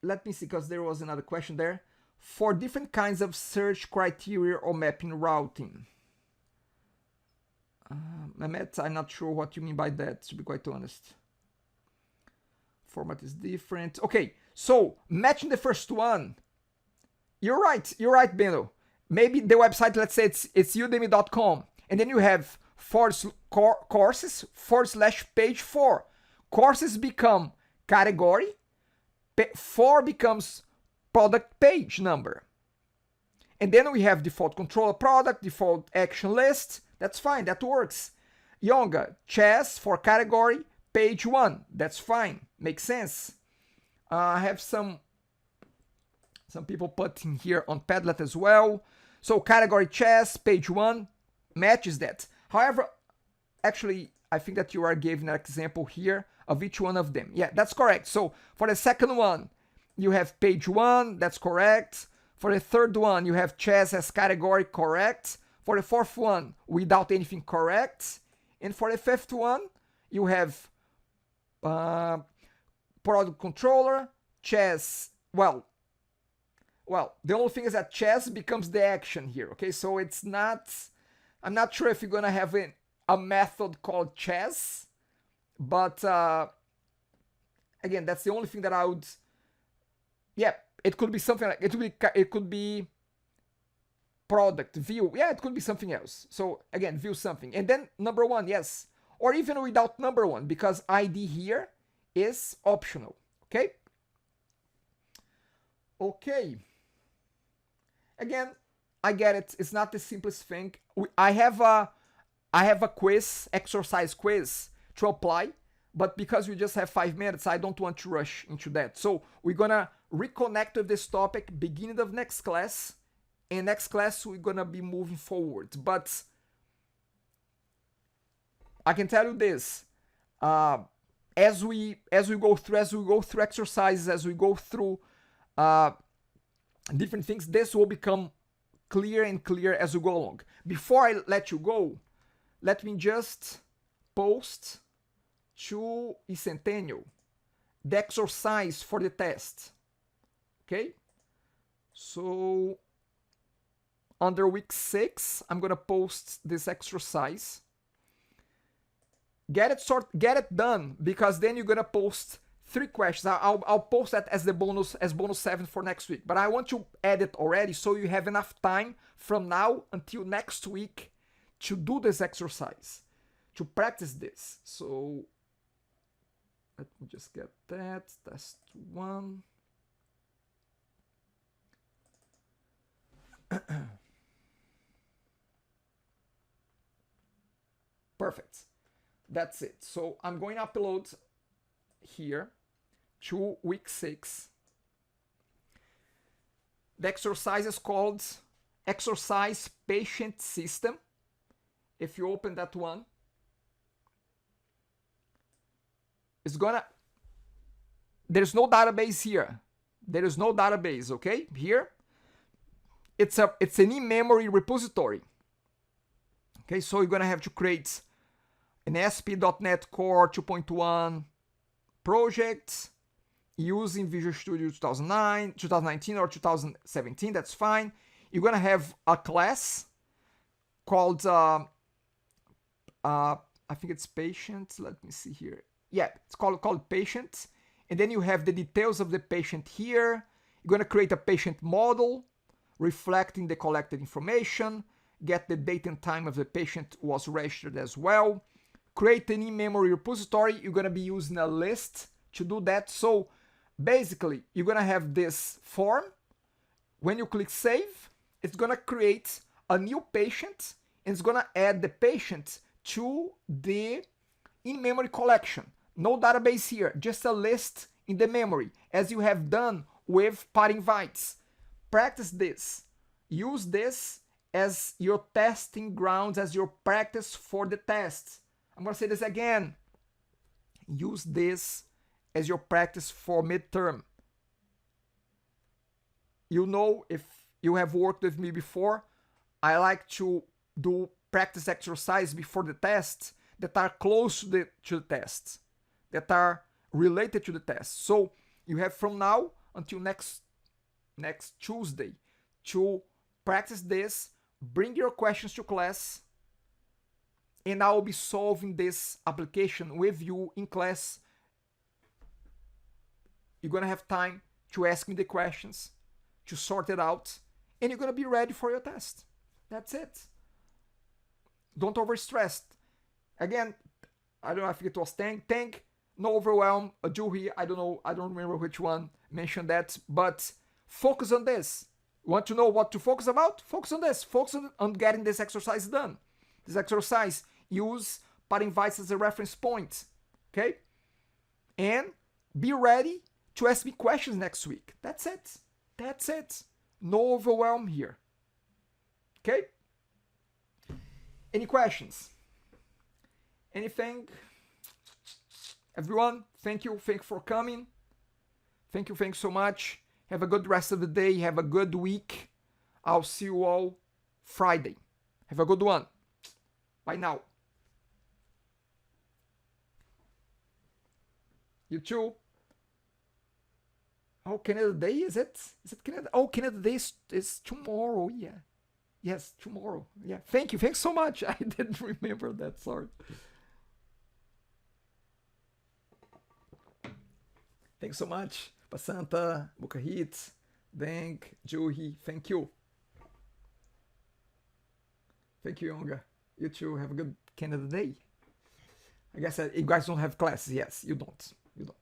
[SPEAKER 1] let me see, because there was another question there. For different kinds of search criteria or mapping routing. Mehmet, I'm not sure what you mean by that, to be quite honest. Format is different. Okay, so matching the first one. You're right, Beno. Maybe the website, let's say it's udemy.com, and then you have courses /page 4. Courses become category, 4 becomes product page number. And then we have default controller product, default action list. That's fine, that works. Yonga, chess for category, page 1. That's fine, makes sense. I have some people putting here on Padlet as well. So category chess, page 1, matches that. However, actually, I think that you are giving an example here of each one of them. Yeah, that's correct. So for the second one, you have page 1, that's correct. For the third one, you have chess as category, correct. For the fourth one, without anything, correct. And for the fifth one, you have product controller, chess. Well, the only thing is that chess becomes the action here, okay? So it's not, I'm not sure if you're gonna have a method called chess, but again, that's the only thing that I would, yeah, it could be something like, it could be product, view. Yeah, it could be something else. So again, view something. And then number one, yes. Or even without number one, because ID here is optional. Okay? Okay. Again, I get it. It's not the simplest thing. I have a quiz, exercise quiz to apply, but because we just have 5 minutes, I don't want to rush into that. So we're gonna reconnect with this topic beginning of next class. In next class, we're gonna be moving forward. But I can tell you this: as we go through exercises, as we go through different things, this will become clear and clear as we go along. Before I let you go, let me just post to Centennial the exercise for the test. Okay? So under week 6, I'm gonna post this exercise. Get it done, because then you're gonna post 3 questions. I'll post that as the bonus 7 for next week. But I want to add it already so you have enough time from now until next week to do this exercise, to practice this. So let me just get that. Test 1. Perfect. That's it. So I'm going to upload here to week 6. The exercise is called Exercise Patient System. If you open that one, it's gonna, there's no database here. There is no database, okay? Here, it's an in-memory repository. Okay, so you're gonna have to create an ASP.NET Core 2.1 project using Visual Studio 2019 or 2017, that's fine. You're gonna have a class called, I think it's patient, let me see here. Yeah, it's called patient. And then you have the details of the patient here. You're gonna create a patient model reflecting the collected information, get the date and time of the patient was registered as well. Create an in-memory repository. You're gonna be using a list to do that. So basically, you're gonna have this form. When you click save, it's gonna create a new patient and it's gonna add the patient to the in-memory collection. No database here, just a list in the memory, as you have done with par invites. Practice this. Use this as your testing grounds, as your practice for the test. I'm gonna say this again. Use this as your practice for midterm. You know, if you have worked with me before, I like to do practice exercise before the test that are close to the test, that are related to the test. So you have from now until next Tuesday to practice this, bring your questions to class, and I will be solving this application with you in class. You're gonna have time to ask me the questions, to sort it out, and you're gonna be ready for your test. That's it. Don't overstress. Again, I don't know if it was Tank, no overwhelm, Juhi, I don't know, I don't remember which one mentioned that, but focus on this. Want to know what to focus about? Focus on this. Focus on getting this exercise done. This exercise, use par invites as a reference point, okay? And be ready to ask me questions next week. That's it. That's it. No overwhelm here. Okay? Any questions? Anything? Everyone, thank you. Thank you for coming. Thank you so much. Have a good rest of the day. Have a good week. I'll see you all Friday. Have a good one. Bye now. You too. Oh, Canada Day, is it? Is it Canada? Oh, Canada Day is tomorrow. Yeah. Yes, tomorrow. Yeah. Thank you. Thanks so much. I didn't remember that. Sorry. Thanks so much. Pasanta, Bukahit, Deng, Juhi. Thank you. Thank you, Yonga. You too. Have a good Canada Day. I guess you guys don't have classes. Yes, you don't. You don't.